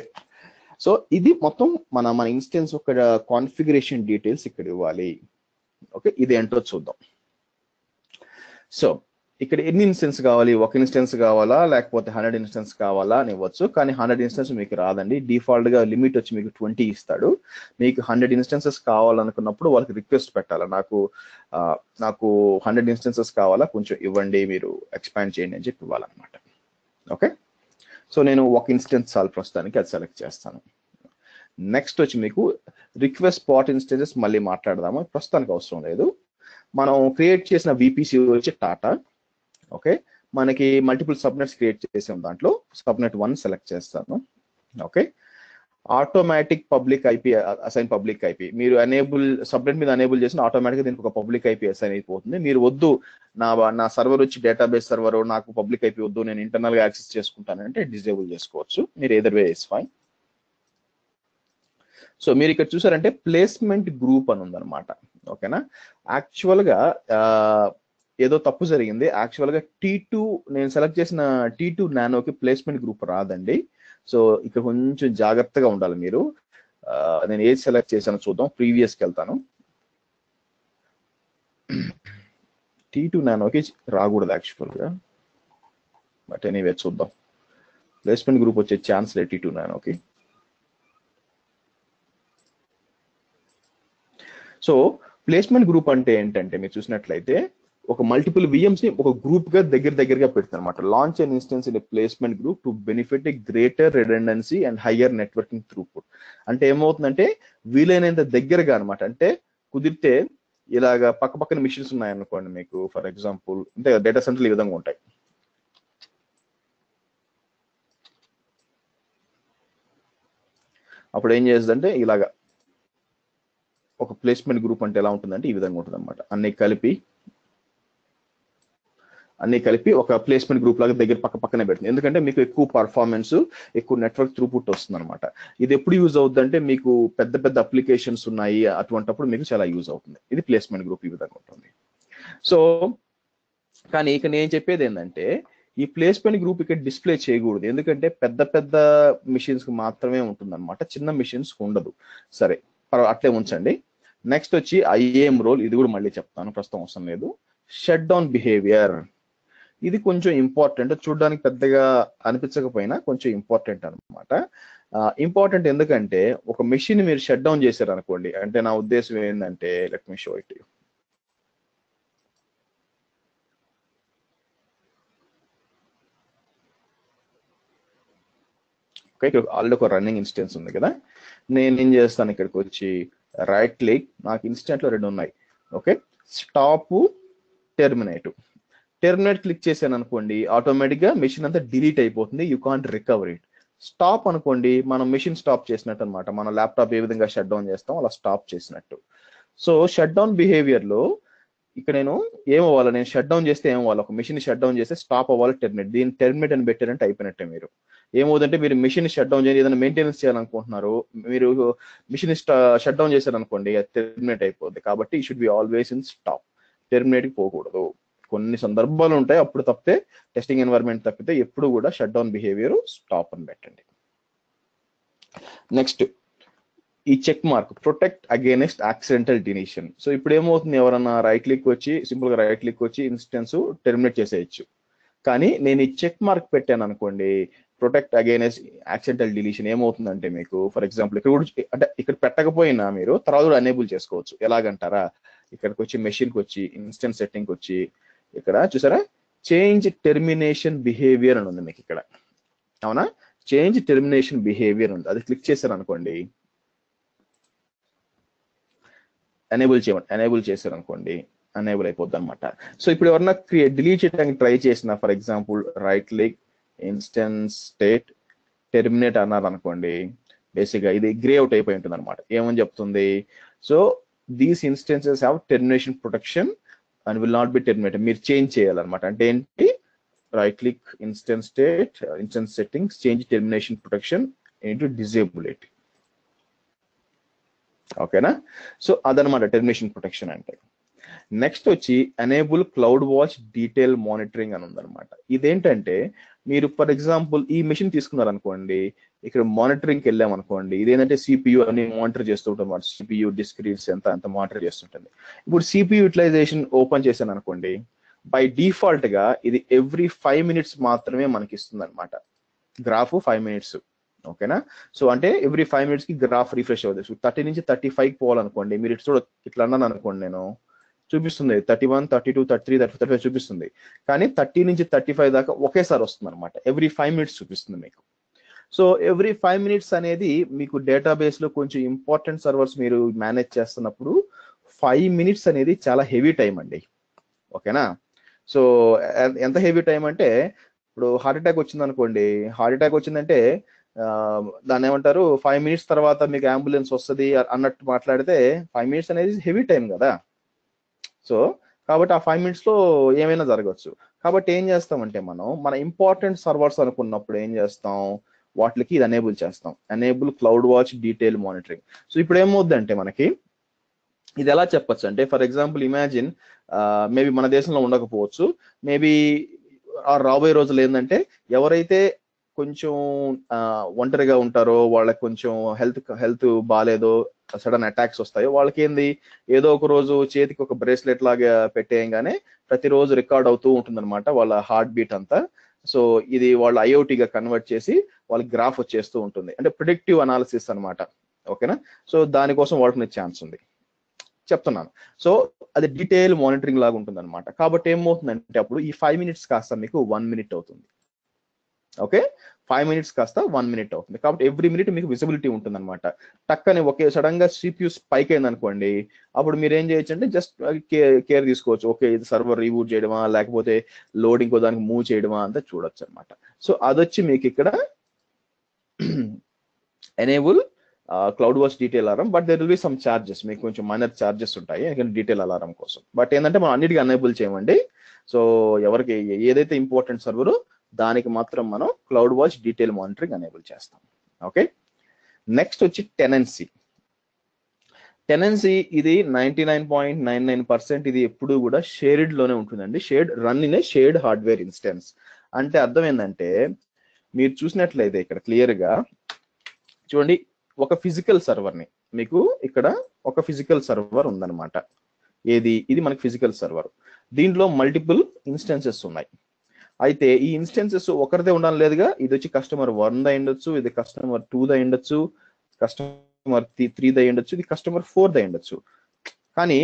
so ఇది మొత్తం మన ఇన్స్టెన్స్ ఒక కాన్ఫిగరేషన్ డీటెయిల్స్ ఇక్కడ ఇవ్వాలి. ఓకే, ఇది ఏంటో చూద్దాం. సో ఇక్కడ ఎన్ని ఇన్స్టెన్స్ కావాలి, ఒక ఇన్స్టెన్స్ కావాలా లేకపోతే 100 ఇన్స్టెన్స్ కావాలా అని ఇవ్వచ్చు. కానీ 100 ఇన్స్టెన్స్ మీకు రాదండి, డిఫాల్ట్ గా లిమిట్ వచ్చి మీకు 20 ఇస్తాడు. మీకు 100 ఇన్స్టెన్సెస్ కావాలనుకున్నప్పుడు వాళ్ళకి రిక్వెస్ట్ పెట్టాలి, నాకు 100 ఇన్స్టెన్సెస్ కావాలా, కొంచెం ఇవ్వండి, మీరు ఎక్స్పాండ్ చేయండి అని చెప్పి ఇవ్వాలన్నమాట. ఓకే, సో నేను ఒక ఇన్స్టెన్స్ చాలు ప్రస్తుతానికి, అది సెలెక్ట్ చేస్తాను. నెక్స్ట్ వచ్చి మీకు రిక్వెస్ట్ స్పాట్ ఇన్స్టెన్సెస్ మళ్ళీ మాట్లాడదాము, ప్రస్తుతానికి అవసరం లేదు. మనం క్రియేట్ చేసిన VPC వచ్చి టాటా. ఓకే, మనకి మల్టిపుల్ సబ్నెట్స్ క్రియేట్ చేసాం, దాంట్లో సబ్నెట్ 1 సెలెక్ట్ చేస్తాను. Okay, automatic public IP assign public IP మీరు సబ్నెట్ మీద ఎనేబుల్ చేసిన ఆటోమేటిక్గా దీనికి ఒక పబ్లిక్ ఐపీ అసైన్ అయిపోతుంది. మీరు వద్దు, నా సర్వర్ వచ్చి డేటాబేస్ సర్వర్, నాకు పబ్లిక్ ఐపీ వద్దు, నేను ఇంటర్నల్ గా యాక్సెస్ చేసుకుంటానంటే డిజేబుల్ చేసుకోవచ్చు. మీరు either way is fine. So మీరు ఇక్కడ చూసారంటే ప్లేస్మెంట్ గ్రూప్ అని ఉందన్నమాట. ఓకేనా, యాక్చువల్ గా ఏదో తప్పు జరిగింది. యాక్చువల్ గా T2 నేను సెలెక్ట్ చేసిన T2 నానోకి ప్లేస్మెంట్ గ్రూప్ రాదండి. సో ఇక్కడ కొంచెం జాగ్రత్తగా ఉండాలి మీరు. నేను ఏది సెలెక్ట్ చేశానో చూద్దాం, ప్రీవియస్కి వెళ్తాను. T2 నానోకి రాకూడదు యాక్చువల్గా, బట్ ఎనీవే చూద్దాం. ప్లేస్మెంట్ గ్రూప్ వచ్చే ఛాన్స్ లేదు T2 నానోకి. సో ప్లేస్మెంట్ గ్రూప్ అంటే ఏంటంటే, మీరు చూసినట్లయితే ఒక మల్టిపుల్ విఎంస్ ని ఒక గ్రూప్ గా దగ్గరగా పెడుతుంది అనమాట. Launch and instance in placement group two benefit A greater redundancy and higher networking throughput. అంటే ఏమవుతుందంటే వీలైనంత దగ్గరగా అనమాట. అంటే కుదిరితే ఇలాగా పక్కన మిషన్స్ ఉన్నాయనుకోండి మీకు, ఫర్ ఎగ్జాంపుల్ అంటే డేటా సెంటర్లు ఈ విధంగా ఉంటాయి. అప్పుడు ఏం చేస్తుందంటే ఇలాగా ఒక ప్లేస్మెంట్ గ్రూప్ అంటే ఎలా ఉంటుందంటే ఈ విధంగా ఉంటుంది అనమాట. అన్ని కలిపి ఒక ప్లేస్మెంట్ గ్రూప్ లాగా దగ్గర పక్కనే పెడుతుంది. ఎందుకంటే మీకు ఎక్కువ పర్ఫార్మెన్స్, ఎక్కువ నెట్వర్క్ త్రూపుట్ వస్తుంది అనమాట. ఇది ఎప్పుడు యూజ్ అవుతుంది అంటే, మీకు పెద్ద అప్లికేషన్స్ ఉన్నాయి అటువంటిప్పుడు మీకు చాలా యూజ్ అవుతుంది. ఇది ప్లేస్మెంట్ గ్రూప్ ఈ విధంగా ఉంటుంది. సో కానీ ఇక నేను చెప్పేది ఏంటంటే, ఈ ప్లేస్మెంట్ గ్రూప్ ఇక్కడ డిస్ప్లే చేయకూడదు, ఎందుకంటే పెద్ద మిషన్స్ కి మాత్రమే ఉంటుంది అనమాట, చిన్న మిషన్స్ ఉండదు. సరే అట్లే ఉంచండి. నెక్స్ట్ వచ్చి IAM రోల్, ఇది కూడా మళ్ళీ చెప్తాను, ప్రస్తుతం అవసరం లేదు. షట్ డౌన్ బిహేవియర్, ఇది కొంచెం ఇంపార్టెంట్, చూడడానికి పెద్దగా అనిపించకపోయినా కొంచెం ఇంపార్టెంట్ అనమాట. ఇంపార్టెంట్ ఎందుకంటే, ఒక మెషిన్ మీరు షట్ డౌన్ చేశారు అనుకోండి, అంటే నా ఉద్దేశం ఏంటంటే, let me show it. Okay, ఇక్కడ ఆల్రెడీ ఒక రన్నింగ్ ఇన్స్టెన్స్ ఉంది కదా. నేను ఏం చేస్తాను, ఇక్కడికి వచ్చి రైట్ క్లిక్, నాకు ఇన్స్టెంట్ లో 2 ఉన్నాయి. ఓకే, స్టాప్, టెర్మినేట్ క్లిక్ చేశాను అనుకోండి, ఆటోమేటిక్ గా మెషిన్ అంతా డిలీట్ అయిపోతుంది, you can't recover it. Stop అనుకోండి, మనం మెషిన్ స్టాప్ చేసినట్టు అనమాట. మన ల్యాప్టాప్ ఏ విధంగా షట్ డౌన్ చేస్తాం అలా స్టాప్ చేసినట్టు. సో షట్ డౌన్ బిహేవియర్ లో ఇక్కడ నేను ఏమవ్వాలి, నేను షట్ డౌన్ చేస్తే ఏమవ్వాలి, ఒక మెషిన్ షట్ డౌన్ చేస్తే స్టాప్ అవ్వాలి, టెర్మినేట్. దీన్ని టెర్మినేట్ అని పెట్టారంటే అయిపోయినట్టే. మీరు ఏమవుతుందంటే, మీరు మిషన్ షట్ డౌన్ చేయాలి, ఏదైనా మెయింటెనెన్స్ చేయాలనుకుంటున్నారు, మీరు మిషన్ షట్ డౌన్ చేశారనుకోండి, టెర్మినేట్ అయిపోద్ది. కాబట్టి ఈ should be always in stop. టెర్మినేట్కి పోకూడదు. కొన్ని సందర్భాలు ఉంటాయి, అప్పుడు తప్పితే టెస్టింగ్ ఎన్వైరన్మెంట్ తప్పితే ఎప్పుడు కూడా షట్ డౌన్ బిహేవియర్ స్టాప్ అని పెట్టండి. నెక్స్ట్ ఈ check mark protect against accidental deletion. So ఇప్పుడు ఏమవుతుంది, ఎవరన్నా రైట్ క్లిక్ వచ్చి సింపుల్ గా రైట్ క్లిక్ వచ్చి ఇన్స్టెన్స్ టెర్మినేట్ చేసేయచ్చు. కానీ నేను ఈ చెక్ మార్క్ పెట్టాను అనుకోండి, ప్రొటెక్ట్ అగేనెస్ట్ యాక్సిడెంటల్ డిలీషన్, ఏమవుతుందంటే మీకు ఫర్ ఎగ్జాంపుల్ ఇక్కడ కూడా అంటే ఇక్కడ పెట్టకపోయినా మీరు తర్వాత కూడా ఎనేబుల్ చేసుకోవచ్చు. ఎలాగంటారా, ఇక్కడికి వచ్చి మెషిన్కి వచ్చి ఇన్స్టెన్స్ సెట్టింగ్కి వచ్చి ఇక్కడ చూసారా చేంజ్ టెర్మినేషన్ బిహేవియర్ అని ఉంది మీకు ఇక్కడ, అవునా? చేంజ్ టెర్మినేషన్ బిహేవియర్ ఉంది, అది క్లిక్ చేశారు అనుకోండి, ఎనేబుల్ చేశారు అనుకోండి, ఎనేబుల్ అయిపోద్ది అనమాట. సో ఇప్పుడు ఎవరన్నా డిలీట్ చేయడానికి ట్రై చేసిన for example right click instance state terminate అన్నారు అనుకోండి, బేసిక్గా ఇది గ్రే అవుట్ అయిపోయి ఉంటుంది అనమాట. ఏమని చెప్తుంది, so these instances have termination protection and will not be terminated. మీరు చేంజ్ చేయాలన్నమాట. అంటే ఏంటి, right click instance state instance settings change termination protection into disable it. ఓకేనా? సో అదనమాట టెర్మినేషన్ ప్రొటెక్షన్ అంటే. నెక్స్ట్ వచ్చి enable cloud watch detail monitoring అని ఉందన్నమాట. ఇదేంటంటే మీరు ఫర్ ఎగ్జాంపుల్ ఈ మెషిన్ తీసుకున్నారు అనుకోండి, ఇక్కడ మానిటరింగ్కి వెళ్ళాం అనుకోండి, ఇదేంటంటే సిపియు అని మానిటర్ చేస్తూ ఉంటాం, సిపియు డిస్క్ రీడ్స్ ఎంత మానిటర్ చేస్తుంటుంది. ఇప్పుడు సిపియు యూటిలైజేషన్ ఓపెన్ చేశాను అనుకోండి, బై డిఫాల్ట్ గా ఇది ఎవ్రీ 5 minutes మాత్రమే మనకి ఇస్తుంది అనమాట, గ్రాఫ్ 5 minutes. ఓకేనా? సో అంటే ఎవ్రీ 5 minutes కి గ్రాఫ్ రిఫ్రెష్ అవుతుంది. 30 నుంచి 35 పోవాలనుకోండి, మీరు ఇట్లా అన్నాను అనుకోండి, నేను చూపిస్తుంది 31, 32, 33, 35 చూపిస్తుంది. కానీ 30 నుంచి 35 దాకా ఒకేసారి వస్తుంది అనమాట, ఎవ్రీ 5 minutes చూపిస్తుంది మీకు. సో ఎవ్రీ 5 minutes అనేది మీకు డేటాబేస్ లో కొంచెం ఇంపార్టెంట్ సర్వర్స్ మీరు మేనేజ్ చేస్తున్నప్పుడు 5 minutes అనేది చాలా హెవీ టైం అండి. ఓకేనా? సో ఎంత హెవీ టైం అంటే, ఇప్పుడు హార్ట్ అటాక్ వచ్చింది అనుకోండి, హార్ట్ అటాక్ వచ్చిందంటే దాన్ని ఏమంటారు, 5 minutes తర్వాత మీకు అంబులెన్స్ వస్తుంది అన్నట్టు మాట్లాడితే 5 minutes అనేది హెవీ టైం కదా. సో కాబట్టి ఆ 5 minutes లో ఏమైనా జరగవచ్చు. కాబట్టి ఏం చేస్తామంటే మన ఇంపార్టెంట్ సర్వర్స్ అనుకున్నప్పుడు ఏం చేస్తాం, వాటికి ఇది ఎనేబుల్ చేస్తాం, enable cloud watch detail monitoring. So ఇప్పుడు ఏమవుద్దంటే మనకి ఇది ఎలా చెప్పచ్చు అంటే, ఫర్ ఎగ్జాంపుల్ ఇమాజిన్ మేబీ మన దేశంలో ఉండకపోవచ్చు, మేబీ రాబోయే రోజులు ఏంటంటే ఎవరైతే కొంచెం ఒంటరిగా ఉంటారో, వాళ్ళకి కొంచెం హెల్త్ బాగాలేదో, సడన్ అటాక్స్ వస్తాయో, వాళ్ళకి ఏంది ఏదో ఒక రోజు చేతికి ఒక బ్రేస్లెట్ లాగా పెట్టేయంగానే ప్రతిరోజు రికార్డ్ అవుతూ ఉంటుందన్నమాట వాళ్ళ హార్ట్ బీట్ అంతా. సో ఇది వాళ్ళ ఐఓటీగా కన్వర్ట్ చేసి వాళ్ళకి గ్రాఫ్ వచ్చేస్తూ ఉంటుంది, అంటే ప్రిడిక్టివ్ అనాలిసిస్ అనమాట. ఓకేనా? సో దానికోసం వాడుకునే ఛాన్స్ ఉంది, చెప్తున్నాను. సో అది డీటెయిల్ మానిటరింగ్ లాగా ఉంటుంది అనమాట. కాబట్టి ఏమవుతుందంటే అప్పుడు ఈ 5 minutes కాస్త మీకు 1 minute అవుతుంది. ఓకే, 5 minutes కాస్త 1 minute అవుతుంది. కాబట్టి ఎవ్రీ మినిట్ మీకు విజిబిలిటీ ఉంటుంది అనమాట. టక్కని ఒకే సడన్ గా సిపియు స్పైక్ అయింది అనుకోండి, అప్పుడు మీరు ఏం చేయొచ్చు అంటే జస్ట్ కేర్ తీసుకోవచ్చు. ఓకే, ఇది సర్వర్ రీబూట్ చేయడమా లేకపోతే లోడ్ ఇంకో దానికి మూవ్ చేయడమా అంతా చూడొచ్చు అనమాట. సో అదొచ్చి మీకు ఇక్కడ enable cloud watch detail alarm, but there will be some charges, మీకు కొంచెం మైనర్ చార్జెస్ ఉంటాయి ఎందుకంటే డీటెయిల్ అలారం కోసం. బట్ ఏంటంటే మనం అన్నిటికీ ఎనేబుల్ చేయమండి. సో ఎవరికి ఏదైతే ఇంపార్టెంట్ సర్వర్ దానికి మాత్రం మనం cloud watch detail monitoring enable చేస్తాం. ఓకే, నెక్స్ట్ వచ్చి టెనెన్సీ. ఇది 99.99% ఇది ఎప్పుడు కూడా షేర్డ్ లోనే ఉంటుందండి. Shared run in a shared hardware instance. అంటే అర్థం ఏంటంటే మీరు చూసినట్లయితే ఇక్కడ క్లియర్ గా చూడండి, ఒక ఫిజికల్ సర్వర్ ని మీకు ఇక్కడ ఒక ఫిజికల్ సర్వర్ ఉందన్నమాట. ఇది మనకి ఫిజికల్ సర్వర్, దీంట్లో మల్టిపుల్ ఇన్స్టెన్సెస్ ఉన్నాయి. అయితే ఈ ఇన్స్టెన్సెస్ ఒకరిదే ఉండాలి లేదుగా, ఇది వచ్చి కస్టమర్ 1 ద ఉండొచ్చు, ఇది కస్టమర్ 2 ద ఉండొచ్చు, కస్టమర్ 3 ద ఉండొచ్చు, ఇది కస్టమర్ 4 ద ఉండొచ్చు. కానీ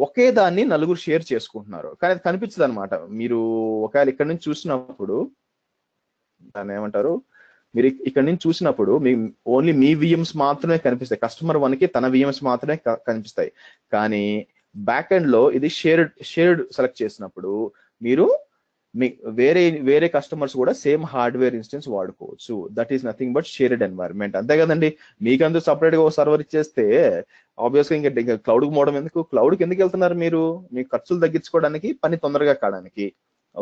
ఒకే దాన్ని నలుగురు షేర్ చేసుకుంటున్నారు, కానీ అది కనిపించదు అనమాట. మీరు ఒకవేళ ఇక్కడ నుంచి చూసినప్పుడు దాన్ని ఏమంటారు, మీరు ఇక్కడ నుంచి చూసినప్పుడు మీ ఓన్లీ మీ విఎమ్స్ మాత్రమే కనిపిస్తాయి, కస్టమర్ 1 కి తన విఎమ్స్ మాత్రమే కనిపిస్తాయి. కానీ బ్యాక్ ఎండ్ లో ఇది షేర్డ్ సెలెక్ట్ చేసినప్పుడు మీరు వేరే కస్టమర్స్ కూడా సేమ్ హార్డ్వేర్ ఇన్స్టెన్స్ వాడుకోవచ్చు. That is nothing but shared environment, అంతే కదండి. మీకందరూ సపరేట్ గా ఒక సర్వర్ ఇచ్చేస్తే ఆబ్వియస్ గా ఇంకా క్లౌడ్ కి పోవడం ఎందుకు, క్లౌడ్కి ఎందుకు వెళ్తున్నారు మీరు, మీ ఖర్చులు తగ్గించుకోవడానికి, పని తొందరగా కావడానికి.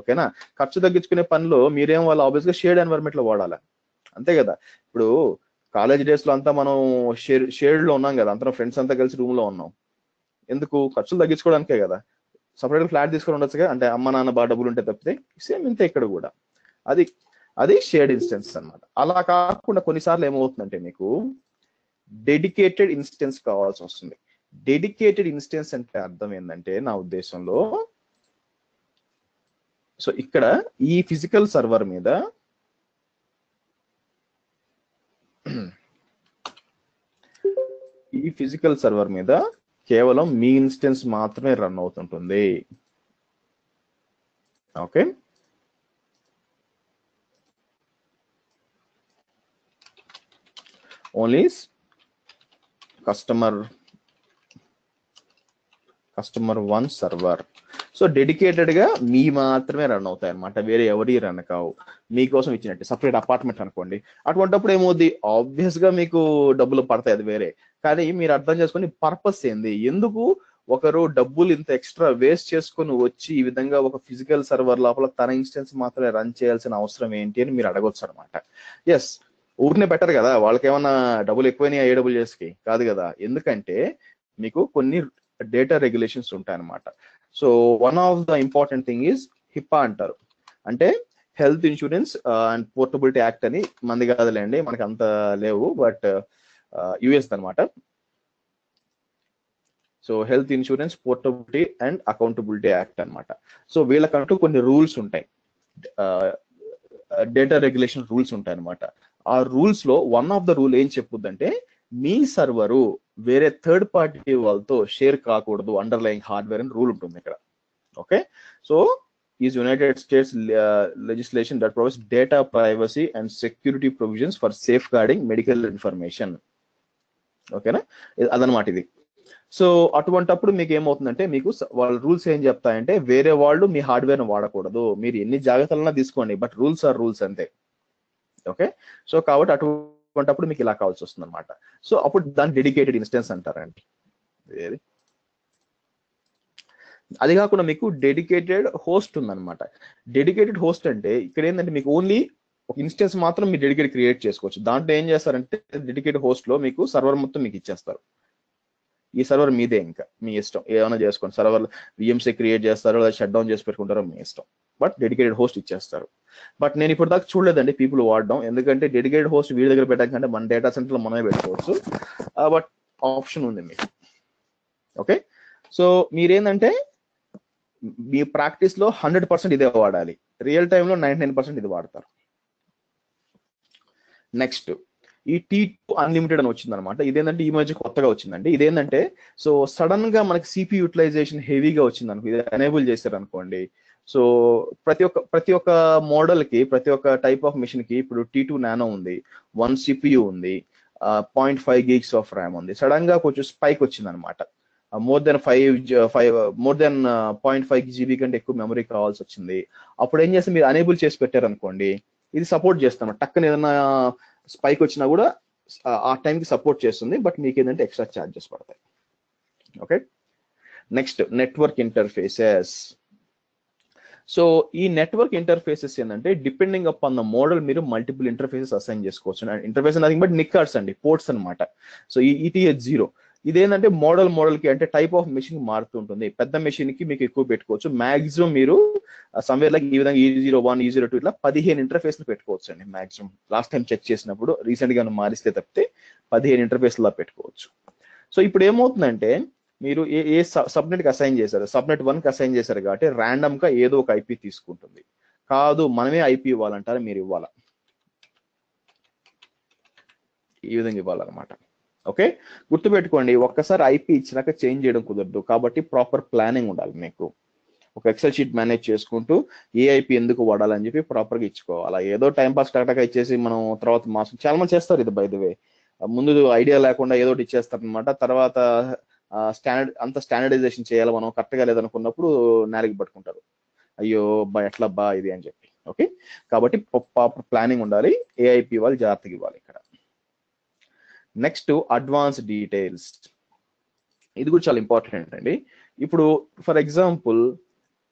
ఓకేనా? ఖర్చు తగ్గించుకునే పనిలో మీరేం వాళ్ళు ఆబ్వియస్ గా షేర్డ్ ఎన్వైరన్మెంట్ లో వాడాలి, అంతే కదా. ఇప్పుడు కాలేజ్ డేస్ లో అంతా మనం షేర్డ్ లో ఉన్నాం కదా, అందరం ఫ్రెండ్స్ అంతా కలిసి రూమ్ లో ఉన్నాం, ఎందుకు, ఖర్చులు తగ్గించుకోవడానికే కదా. సపరేట్ ఫ్లాట్ తీసుకొని ఉండొచ్చుగా, అంటే అమ్మ నాన్న బాగా డబ్బులు ఉంటే తప్పితే. సేమ్ ఇంతే ఇక్కడ కూడా, అది అది షేర్డ్ ఇన్స్టెన్స్ అన్నమాట. అలా కాకుండా కొన్నిసార్లు ఏమవుతుందంటే మీకు డెడికేటెడ్ ఇన్స్టెన్స్ కావాల్సి వస్తుంది. డెడికేటెడ్ ఇన్స్టెన్స్ అంటే అర్థం ఏంటంటే నా ఉద్దేశంలో, సో ఇక్కడ ఈ ఫిజికల్ సర్వర్ మీద కేవలం మీ ఇన్స్టెన్స్ మాత్రమే రన్ అవుతుంటుంది. Okay, only customer 1 server. So dedicated గా మీ మాత్రమే రన్ అవుతాయి అనమాట, వేరే ఎవరి రన్ కావు. మీకోసం ఇచ్చినట్టు సపరేట్ అపార్ట్మెంట్ అనుకోండి, అటువంటిప్పుడు ఏమవుద్ది, ఆబ్వియస్ గా మీకు డబ్బులు పడతాయి, అది వేరే. కానీ మీరు అర్థం చేసుకొని పర్పస్ ఏంది, ఎందుకు ఒకరు డబ్బులు ఇంత ఎక్స్ట్రా వేస్ట్ చేసుకొని వచ్చి ఈ విధంగా ఒక ఫిజికల్ సర్వర్ లోపల తన ఇన్స్టెన్స్ మాత్రమే రన్ చేయాల్సిన అవసరం ఏంటి అని మీరు అడగొచ్చు అనమాట. ఎస్, ఊరినే బెటర్ కదా, వాళ్ళకి ఏమన్నా డబ్బులు ఎక్కువైనా AWSకి కాదు కదా, ఎందుకంటే మీకు కొన్ని డేటా రెగ్యులేషన్స్ ఉంటాయన్నమాట. So one of the important thing is HIPAA అంటారు, అంటే health insurance and portability act అని. మంది కాదులేండి, మనకి అంత లేవు, బట్ యుఎస్ అనమాట. So health insurance, portability and accountability act అనమాట. సో వీళ్ళకంటూ కొన్ని రూల్స్ ఉంటాయి, డేటా రెగ్యులేషన్ రూల్స్ ఉంటాయి అనమాట. ఆ రూల్స్ లో వన్ ఆఫ్ ద రూల్ ఏం చెప్పుద్దంటే, మీ సర్వరు వేరే థర్డ్ పార్టీ వాళ్ళతో షేర్ కాకూడదు అండర్లైయింగ్ హార్డ్వేర్ అని రూల్ ఉంటుంది ఇక్కడ. Okay, so is United states legislation that provides data privacy and security provisions for safe guarding medical information. ఓకేనా, అదనమాట ఇది. సో అటువంటప్పుడు మీకు ఏమవుతుందంటే, మీకు వాళ్ళ రూల్స్ ఏం చెప్తాయంటే, వేరే వాళ్ళు మీ హార్డ్వేర్ ను వాడకూడదు, మీరు ఎన్ని జాగ్రత్తలన్నా తీసుకోండి, బట్ రూల్స్ ఆర్ రూల్స్ అంతే. ఓకే, సో కాబట్టి అటువంటప్పుడు మీకు ఇలా కావాల్సి వస్తుంది అనమాట. సో అప్పుడు దాన్ని డెడికేటెడ్ ఇన్స్టెన్స్ అంటారండి. అది కాకుండా మీకు డెడికేటెడ్ హోస్ట్ ఉందన్నమాట. డెడికేటెడ్ హోస్ట్ అంటే ఇక్కడ ఏంటంటే, మీకు ఓన్లీ ఒక ఇన్స్టెన్స్ మాత్రం మీరు డెడికేటెడ్ క్రియేట్ చేసుకోవచ్చు. దాంట్లో ఏం చేస్తారంటే, డెడికేటెడ్ హోస్ట్ లో మీకు సర్వర్ మొత్తం మీకు ఇచ్చేస్తారు. ఈ సర్వర్ మీదే, ఇంకా మీ ఇష్టం ఏమైనా చేసుకోండి. సర్వర్ VMC క్రియేట్ చేస్తారు, లేదా షట్ డౌన్ చేసి పెట్టుకుంటారో మీ ఇష్టం, బట్ డెడికేటెడ్ హోస్ట్ ఇచ్చేస్తారు. బట్ నేను ఇప్పుడు దాకా చూడలేదండి పీపుల్ వాడడం, ఎందుకంటే డెడికేటెడ్ హోస్ట్ వీడి దగ్గర పెట్టకంటే మన డేటా సెంటర్ లో మనమే పెట్టుకోవచ్చు, బట్ ఆప్షన్ ఉంది మీకు. ఓకే, సో మీరేంటంటే మీ ప్రాక్టీస్ లో 100% ఇదే వాడాలి, రియల్ టైమ్ లో 99% ఇది వాడతారు. నెక్స్ట్ ఈ T2 అన్లిమిటెడ్ అని వచ్చింది అనమాట. ఇదేంటంటే ఈ మధ్య కొత్తగా వచ్చిందండి. ఇదేంటంటే, సో సడన్ గా మనకి CPU యూటిలైజేషన్ హెవీగా వచ్చింది అనుకో, ఇది ఎనేబుల్ చేశారు అనుకోండి, సో ప్రతి ఒక్క మోడల్ కి, ప్రతి ఒక్క టైప్ ఆఫ్ మిషన్ కి, ఇప్పుడు T2 నానో ఉంది, 1 CPU ఉంది, 0.5 gigs ఆఫ్ ర్యామ్ ఉంది. సడన్ గా కొంచెం స్పైక్ వచ్చింది అనమాట, మోర్ దెన్ 0.5 GB కంటే ఎక్కువ మెమరీ కావాల్సి వచ్చింది. అప్పుడు ఏం చేస్తే, మీరు అనేబుల్ చేసి పెట్టారు అనుకోండి, ఇది సపోర్ట్ చేస్తాం, టక్కన ఏదైనా స్పైక్ వచ్చినా కూడా ఆ టైంకి సపోర్ట్ చేస్తుంది, బట్ మీకు ఏంటంటే ఎక్స్ట్రా ఛార్జెస్ పడతాయి. Okay, next network interfaces. So ఈ నెట్వర్క్ ఇంటర్ఫేసెస్ ఏంటంటే, డిపెండింగ్ అపాన్ ద మోడల్ మీరు మల్టిపుల్ ఇంటర్ఫేసెస్ అసైన్ చేసుకోవచ్చు. ఇంటర్ఫేస్ నథింగ్ బట్ నిక్కార్డ్స్ అండి, పోర్ట్స్ అనమాట. సో ఈ ETH0 ఇదేంటంటే మోడల్ కి అంటే టైప్ ఆఫ్ మెషిన్ మారుతుంటుంది. పెద్ద మెషిన్ కి మీకు ఎక్కువ పెట్టుకోవచ్చు, మాక్సిమం మీరు సమ్వేర్ లైక్ ఈ విధంగా E01, E02 ఇట్లా 15 ఇంటర్ఫేస్ పెట్టుకోవచ్చు అండి మాక్సిమం. లాస్ట్ టైం చెక్ చేసినప్పుడు రీసెంట్ గా మారిస్తే తప్పితే 15 ఇంటర్ఫేస్ లా పెట్టుకోవచ్చు. సో ఇప్పుడు ఏమవుతుందంటే, మీరు ఏ సబ్నెట్ కి అసైన్ చేశారు, సబ్నెట్ 1 కి అసైన్ చేశారు కాబట్టి ర్యాండమ్ గా ఏదో ఒక IP తీసుకుంటుంది. కాదు మనమే IP ఇవ్వాలంటారా, మీరు ఇవ్వాలా, ఈ విధంగా ఇవ్వాలన్నమాట. ఓకే, గుర్తుపెట్టుకోండి, ఒక్కసారి IP ఇచ్చినాక చేంజ్ చేయడం కుదరదు, కాబట్టి ప్రాపర్ ప్లానింగ్ ఉండాలి మీకు. ఒక ఎక్సెల్ షీట్ మేనేజ్ చేసుకుంటూ ఏ IP ఎందుకు వాడాలని చెప్పి ప్రాపర్ గా ఇచ్చుకోవాలి. ఏదో టైం పాస్ టకటగా ఇచ్చేసి మనం తర్వాత మాసం చాలా మంది చేస్తారు ఇది, బై ద వే. ముందు ఐడియా లేకుండా ఏదో ఒకటి ఇచ్చేస్తారు అనమాట, తర్వాత స్టాండర్డైజేషన్ చేయాలి మనం, కరెక్ట్ గా లేదనుకున్నప్పుడు నాలుగు పట్టుకుంటారు, అయ్యో బా ఎట్లా బా ఇది అని చెప్పి. ఓకే, కాబట్టి ప్రాపర్ ప్లానింగ్ ఉండాలి, ఏ IP ఇవ్వాలి, జాగ్రత్తగా ఇవ్వాలి ఇక్కడ. నెక్స్ట్ అడ్వాన్స్ డీటెయిల్స్, ఇది కూడా చాలా ఇంపార్టెంట్ అండి. ఇప్పుడు ఫర్ ఎగ్జాంపుల్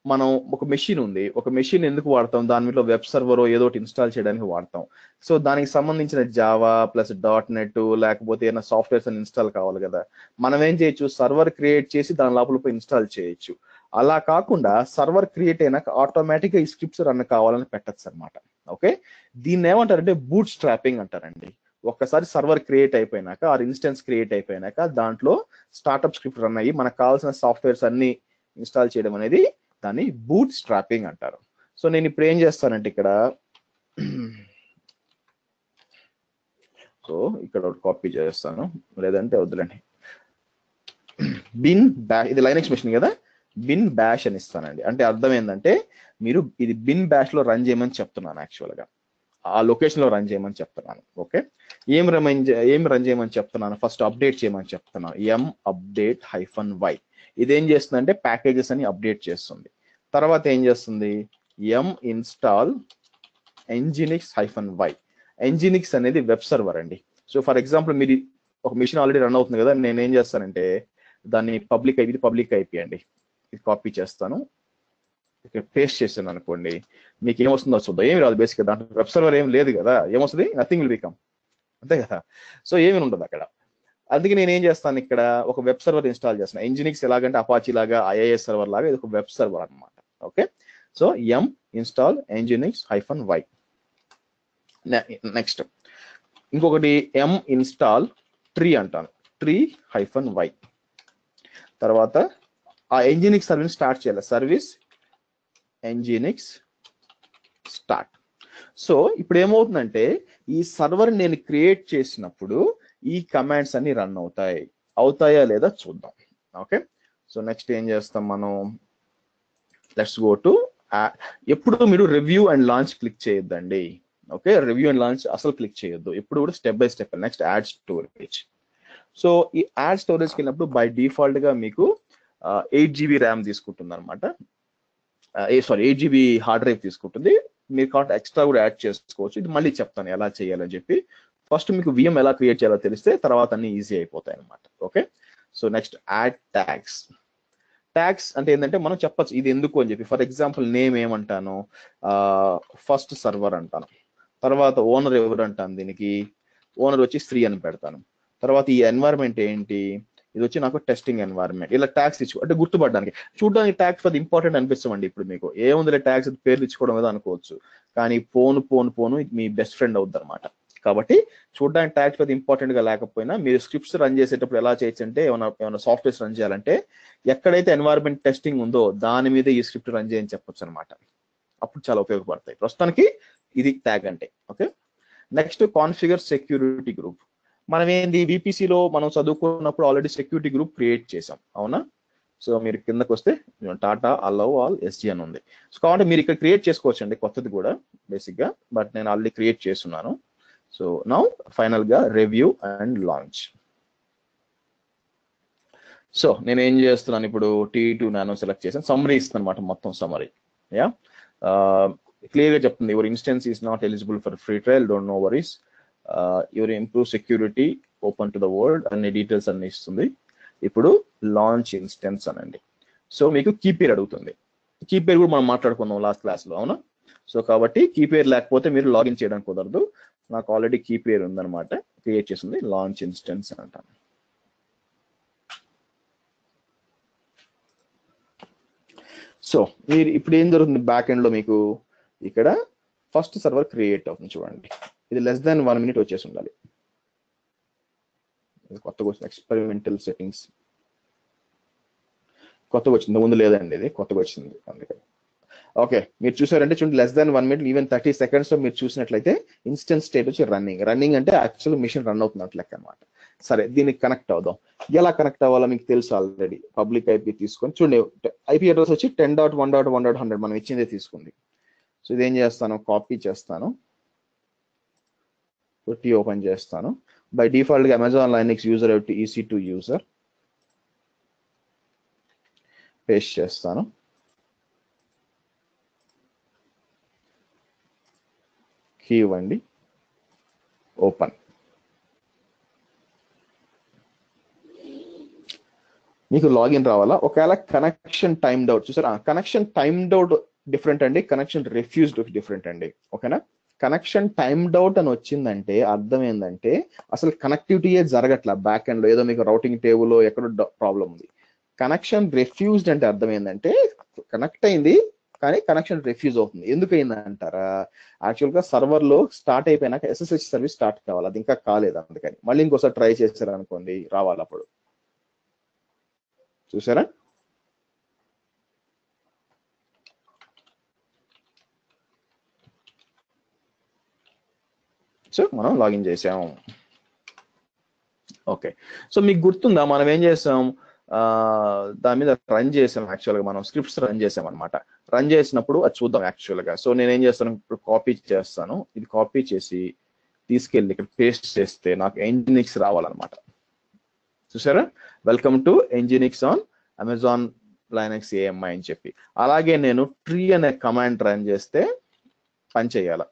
మనం ఒక మెషిన్ ఉంది, ఒక మెషిన్ ఎందుకు వాడతాం, దాని మీద వెబ్ సర్వర్ ఏదో ఒకటి ఇన్స్టాల్ చేయడానికి వాడతాం. సో దానికి సంబంధించిన జావా ప్లస్ .NET లేకపోతే ఏమైనా సాఫ్ట్వేర్స్ అని ఇన్స్టాల్ కావాలి కదా, మనం ఏం చేయొచ్చు, సర్వర్ క్రియేట్ చేసి దాని లోపల ఇన్స్టాల్ చేయొచ్చు. అలా కాకుండా సర్వర్ క్రియేట్ అయినాక ఆటోమేటిక్గా ఈ స్క్రిప్ట్స్ రన్ కావాలని పెట్టచ్చు అనమాట. ఓకే, దీన్ని ఏమంటారంటే బూట్ స్ట్రాపింగ్ అంటారండి. ఒక్కసారి సర్వర్ క్రియేట్ అయిపోయినాక ఆర్ ఇన్స్టెన్స్ క్రియేట్ అయిపోయినాక దాంట్లో స్టార్ట్అప్ స్క్రిప్ట్ రన్ అయ్యి మనకు కావాల్సిన సాఫ్ట్వేర్స్ అన్ని ఇన్స్టాల్ చేయడం అనేది దాన్ని బూట్ స్ట్రాపింగ్ అంటారు. సో నేను ఇప్పుడు ఏం చేస్తానంటే ఇక్కడ సో ఇక్కడ కాపీ చేస్తాను, లేదంటే వద్దులండి. బిన్ బ్యాష్, ఇది లైనక్స్ మెషిన్ కదా, బిన్ బ్యాష్ అని ఇస్తానండి. అంటే అర్థం ఏంటంటే మీరు ఇది బిన్ బ్యాష్ లో రన్ చేయమని చెప్తున్నాను, యాక్చువల్ గా ఆ లొకేషన్ లో రన్ చేయమని చెప్తున్నాను. ఓకే, ఏం రన్ చేయమని చెప్తున్నాను, ఫస్ట్ అప్డేట్ చేయమని చెప్తున్నాను. ఎం అప్డేట్ -y ఇదేం చేస్తుందంటే ప్యాకేజెస్ అని అప్డేట్ చేస్తుంది. తర్వాత ఏం చేస్తుంది, ఎం ఇన్స్టాల్ nginx -y. nginx అనేది వెబ్ సర్వర్ అండి. సో ఫర్ ఎగ్జాంపుల్ మీరు ఒక మిషన్ ఆల్రెడీ రన్ అవుతుంది కదా, నేను ఏం చేస్తానంటే దాన్ని పబ్లిక్ ఐపీ అండి, ఇది కాపీ చేస్తాను, ఇక్కడ పేస్ట్ చేస్తాను అనుకోండి, మీకు ఏమొస్తుందో చూద్దాం. ఏమి రాదు, బేసిక్గా దాంట్లో వెబ్ సర్వర్ ఏం లేదు కదా, ఏమొస్తుంది, నథింగ్ విల్ బికమ్, అంతే కదా. సో ఏమి ఉండదు అక్కడ. అందుకే నేను ఏం చేస్తాను, ఇక్కడ ఒక వెబ్ సర్వర్ ఇన్స్టాల్ చేస్తాను. nginx ఎలాగంటే అపాచీ లాగా, IIS సర్వర్ లాగా ఇది ఒక వెబ్ సర్వర్ అనమాట. ఓకే, సో ఎం ఇన్స్టాల్ nginx -y. నెక్స్ట్ ఇంకొకటి ఎం ఇన్స్టాల్ ట్రీ అంటాను, ట్రీ -y. తర్వాత ఆ nginx సర్వీస్ స్టార్ట్ చేయాలి, సర్వీస్ nginx స్టార్ట్. సో ఇప్పుడు ఏమవుతుందంటే ఈ సర్వర్ నేను క్రియేట్ చేసినప్పుడు ఈ కమాండ్స్ అన్ని రన్ అవుతాయా లేదా చూద్దాం. ఓకే, సో నెక్స్ట్ ఏం చేస్తాం మనం, లెట్స్ గో టు, ఎప్పుడు మీరు రివ్యూ అండ్ లాంచ్ క్లిక్ చేయొద్దండి. ఓకే, రివ్యూ అండ్ లాంచ్ అసలు క్లిక్ చేయొద్దు, ఎప్పుడు కూడా step by step. Next add storage. So ఈ యాడ్ స్టోరేజ్కి వెళ్ళినప్పుడు బై డిఫాల్ట్ గా మీకు 8GB ర్యామ్ తీసుకుంటుంది అనమాట, 8GB హార్డ్ డ్రైవ్ తీసుకుంటుంది. మీరు కావాలంటే ఎక్స్ట్రా కూడా యాడ్ చేసుకోవచ్చు, ఇది మళ్ళీ చెప్తాను ఎలా చేయాలని చెప్పి. ఫస్ట్ మీకు VM ఎలా క్రియేట్ చేయాలో తెలిస్తే తర్వాత అన్ని ఈజీ అయిపోతాయి అనమాట. Okay, so next add tags. Tags అంటే ఏంటంటే మనం చెప్పచ్చు ఇది ఎందుకు అని చెప్పి. ఫర్ ఎగ్జాంపుల్ నేమ్ ఏమంటాను, ఫస్ట్ సర్వర్ అంటాను, తర్వాత ఓనర్ ఎవరు అంటాను, దీనికి ఓనర్ వచ్చి శ్రీ అని పెడతాను. తర్వాత ఈ ఎన్వైరన్మెంట్ ఏంటి, ఇది వచ్చి నాకు టెస్టింగ్ ఎన్వైరన్మెంట్. ఇలా ట్యాగ్స్ ఇచ్చు అంటే గుర్తుపడడానికి, చూడడానికి ట్యాగ్స్ అది ఇంపార్టెంట్ అనిపిస్తామండి. ఇప్పుడు మీకు ఏముందిలే ట్యాగ్స్ పేర్లు ఇచ్చుకోవడం ఏదో అనుకోవచ్చు, కానీ పోను మీ బెస్ట్ ఫ్రెండ్ అవుద్ది అనమాట. కాబట్టి చూడడానికి ట్యాగ్స్ పెద్ద ఇంపార్టెంట్ గా లేకపోయినా మీరు స్క్రిప్ట్స్ రన్ చేసేటప్పుడు ఎలా చేయొచ్చు అంటే, ఏమైనా సాఫ్ట్వేర్స్ రన్ చేయాలంటే ఎక్కడైతే ఎన్వైరన్మెంట్ టెస్టింగ్ ఉందో దాని మీద ఈ స్క్రిప్ట్ రన్ చేయని చెప్పొచ్చు అనమాట. అప్పుడు చాలా ఉపయోగపడతాయి. ప్రస్తుతానికి ఇది ట్యాగ్ అంటే. Okay, next configure security group. మనం ఏంది VPCలో మనం చదువుకున్నప్పుడు ఆల్రెడీ సెక్యూరిటీ గ్రూప్ క్రియేట్ చేసాం, అవునా. సో మీరు కిందకు వస్తే టాటా అలౌ ఆల్ SG అని ఉంది. సో కాబట్టి మీరు ఇక్కడ క్రియేట్ చేసుకోవచ్చు అండి కొత్తది కూడా బేసిక్ గా, బట్ నేను ఆల్రెడీ క్రియేట్ చేస్తున్నాను. సో నౌ ఫైనల్ గా రివ్యూ అండ్ లాంచ్. సో నేను ఏం చేస్తున్నాను ఇప్పుడు, T2 నానో సెలెక్ట్ చేసాను, సమ్మరీ ఇస్తాను అనమాట, మొత్తం సమ్మరీ. యా, క్లియర్ గా చెప్తుంది, your instance is not eligible for free trial, don't know worries, your improve security, open to the world అనే డీటెయిల్స్ అన్ని ఇస్తుంది. ఇప్పుడు లాంచ్ ఇన్స్టెన్స్ అనండి. సో మీకు కీ పేర్ అడుగుతుంది, కీ పేర్ కూడా మనం మాట్లాడుకున్నాం లాస్ట్ క్లాస్ లో, అవునా. సో కాబట్టి కీ పేర్ లేకపోతే మీరు లాగిన్ చేయడానికి కుదరదు. నాకు ఆల్రెడీ కీ పేర్ ఉందన్నమాట, క్రియేట్ చేసింది, లాంచ్ ఇన్స్టెన్స్ అని అంటాను. సో మీరు ఇప్పుడు ఏం జరుగుతుంది, బ్యాక్ ఎండ్ లో మీకు ఇక్కడ ఫస్ట్ సర్వర్ క్రియేట్ అవుతుంది చూడండి. ఇది లెస్ దాన్ 1 minute వచ్చేసి ఉండాలి. కొత్తగా వచ్చింది ఎక్స్పెరిమెంటల్ సెట్టింగ్స్, కొత్తగా వచ్చింది, ముందు లేదండి, ఇది కొత్తగా వచ్చింది అందుకని. ఓకే, మీరు చూసారంటే చూడండి, less than 1 minute, even 30 seconds లో మీరు చూసినట్లయితే ఇన్స్టెన్స్ స్టేట్ వచ్చి రన్నింగ్ అంటే యాక్చువల్ మిషన్ రన్ అవుతున్నట్లు లెక్క అనమాట. సరే, దీనికి కనెక్ట్ అవుదాం. ఎలా కనెక్ట్ అవ్వాలో మీకు తెలుసు ఆల్రెడీ. పబ్లిక్ IP తీసుకొని చూడండి, IP అడ్రస్ వచ్చి 10.1.1.100 మనం ఇచ్చిందే తీసుకుంది. సో ఇదేం చేస్తాను, కాపీ చేస్తాను, ఓపెన్ చేస్తాను. బై డిఫాల్ట్ గా Amazon Linux user EC2 user paste చేస్తాను. కీ ఇవ్వండి, ఓపెన్. మీకు లాగిన్ రావాలా. ఒకవేళ కనెక్షన్ టైమ్డ్ అవుట్ చూసారా, కనెక్షన్ టైమ్డ్ అవుట్ డిఫరెంట్ అండి, కనెక్షన్ రిఫ్యూజ్డ్ డిఫరెంట్ అండి. ఓకేనా, కనెక్షన్ టైమ్డ్ అవుట్ అని వచ్చిందంటే అర్థం ఏంటంటే అసలు కనెక్టివిటీయే జరగట్లా బ్యాక్ ఎండ్ లో, ఏదో మీకు రౌటింగ్ టేబుల్ ఎక్కడో ప్రాబ్లం ఉంది. కనెక్షన్ రిఫ్యూజ్డ్ అంటే అర్థం ఏంటంటే కనెక్ట్ అయింది కానీ కనెక్షన్ రిఫ్యూజ్ అవుతుంది. ఎందుకు అయింది అంటారా, యాక్చువల్గా సర్వర్లో స్టార్ట్ అయిపోయినాక SSH సర్వీస్ స్టార్ట్ కావాలి, అది ఇంకా కాలేదు, అందుకని మళ్ళీ ఇంకోసారి ట్రై చేశారు అనుకోండి రావాలి అప్పుడు. చూసారా? సో మనం లాగిన్ చేసాం. ఓకే, సో మీకు గుర్తుందా మనం ఏం చేసాం, దాని మీద రన్ చేసాం. యాక్చువల్గా మనం స్క్రిప్ట్స్ రన్ చేసాం అనమాట. రన్ చేసినప్పుడు అది చూద్దాం యాక్చువల్గా. సో నేను ఏం చేస్తాను, ఇప్పుడు కాపీ చేస్తాను, ఇది కాపీ చేసి తీసుకెళ్ళి ఇక్కడ పేస్ట్ చేస్తే నాకు Nginx రావాలన్నమాట. చూసారా, welcome to Nginx on Amazon Linux AMI అని చెప్పి. అలాగే నేను ట్రీ అనే కమాండ్ రన్ చేస్తే పని చేయాల.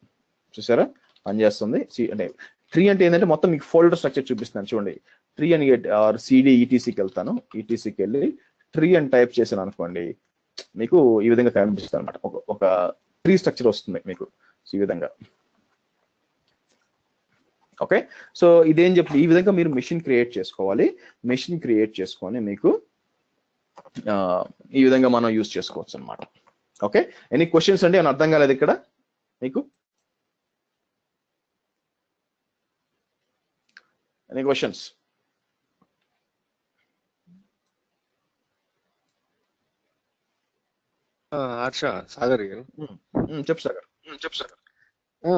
చూసారా పని చేస్తుంది. అంటే ట్రీ అంటే ఏంటంటే మొత్తం మీకు ఫోల్డర్ స్ట్రక్చర్ చూపిస్తున్నాను చూడండి. ట్రీ అని CD ETCకి వెళ్తాను, ETCకి వెళ్ళి ట్రీ అని టైప్ చేశాను అనుకోండి, మీకు ఈ విధంగా కనిపిస్తుంది అనమాట. ఒక ట్రీ స్ట్రక్చర్ వస్తుంది మీకు ఈ విధంగా. ఓకే, సో ఇదేం చెప్పి ఈ విధంగా మీరు మెషిన్ క్రియేట్ చేసుకోవాలి. మెషిన్ క్రియేట్ చేసుకొని మీకు ఈ విధంగా మనం యూజ్ చేసుకోవచ్చు అనమాట. ఓకే, ఎనీ క్వశ్చన్స్ అండి? ఏమైనా అర్థం కాలేదు ఇక్కడ మీకు? Any questions? హర్ష, సాగర్ గారు చెప్పు సాగర్.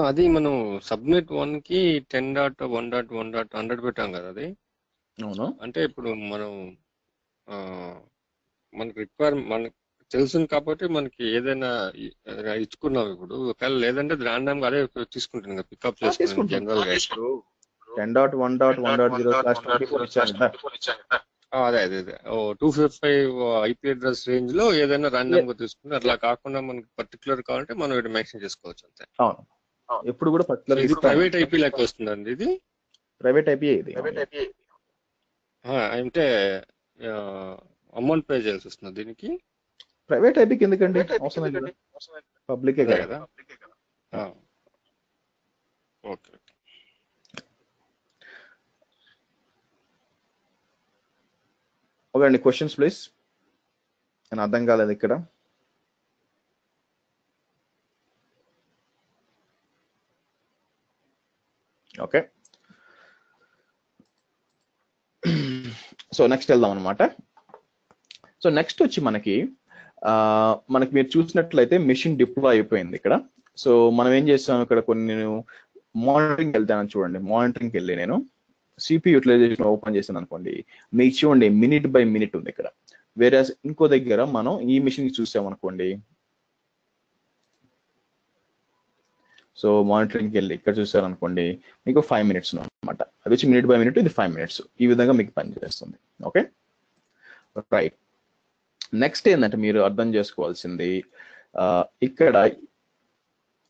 అది మనం సబ్నెట్ 1 కి 10.1.1.100 పెట్టాం కదా అది. అవును. అంటే ఇప్పుడు మనం మనకి మనకు తెలుసు కాబట్టి మనకి ఏదైనా ఇచ్చుకున్నాం. ఇప్పుడు ఒకవేళ లేదంటే ర్యాండమ్ గా అదే తీసుకుంటుంది కదా, పికప్ చేసుకుంటుంది జనరల్ గా. 10.1.1.0/24 అదే 255 IP అడ్రస్ రేంజ్ లో ఏదైనా ర్యాండమ్ గా తీసుకుంటే, అట్లా కాకుండా మనకి పర్టికులర్ కావాలంటే మనం ఇక్కడ మెన్షన్ చేసుకోవచ్చు అంతే. అవును, ఎప్పుడు కూడా పర్టికులర్. ఇది ప్రైవేట్ IP లెక్క వస్తుందండి. ఇది ప్రైవేట్ IP. ఇది అంటే అమౌంట్ పే చేయాల్సి వస్తుంది దీనికి. ప్రైవేట్ IPకి ఎందుకండి, అవసరం లేదు, పబ్లికే కదా. ఓకే, ఓకే అండి. Questions please. నేను అర్థం కాలేదు ఇక్కడ. ఓకే, సో నెక్స్ట్ వెళ్దాం అనమాట. సో నెక్స్ట్ వచ్చి మనకి మీరు చూసినట్లయితే మెషిన్ డిప్లాయ్ అయిపోయింది ఇక్కడ. సో మనం ఏం చేస్తాం ఇక్కడ, కొన్ని నేను మానిటరింగ్ వెళ్తాను చూడండి. మానిటరింగ్కి వెళ్ళి నేను CPU యూటిలైజేషన్ ఓపెన్ చేశాను అనుకోండి, మీకు చూడండి మినిట్ బై మినిట్ ఉంది ఇక్కడ. వేరే ఇంకో దగ్గర మనం ఈ మిషన్ చూసామనుకోండి, సో మానిటరింగ్కి వెళ్ళి ఇక్కడ చూసారనుకోండి మీకు 5 minutes అనమాట. అది వచ్చి మినిట్ బై మినిట్, ఇది 5 minutes. ఈ విధంగా మీకు పనిచేస్తుంది. Okay right. నెక్స్ట్ ఏంటంటే మీరు అర్థం చేసుకోవాల్సింది, ఇక్కడ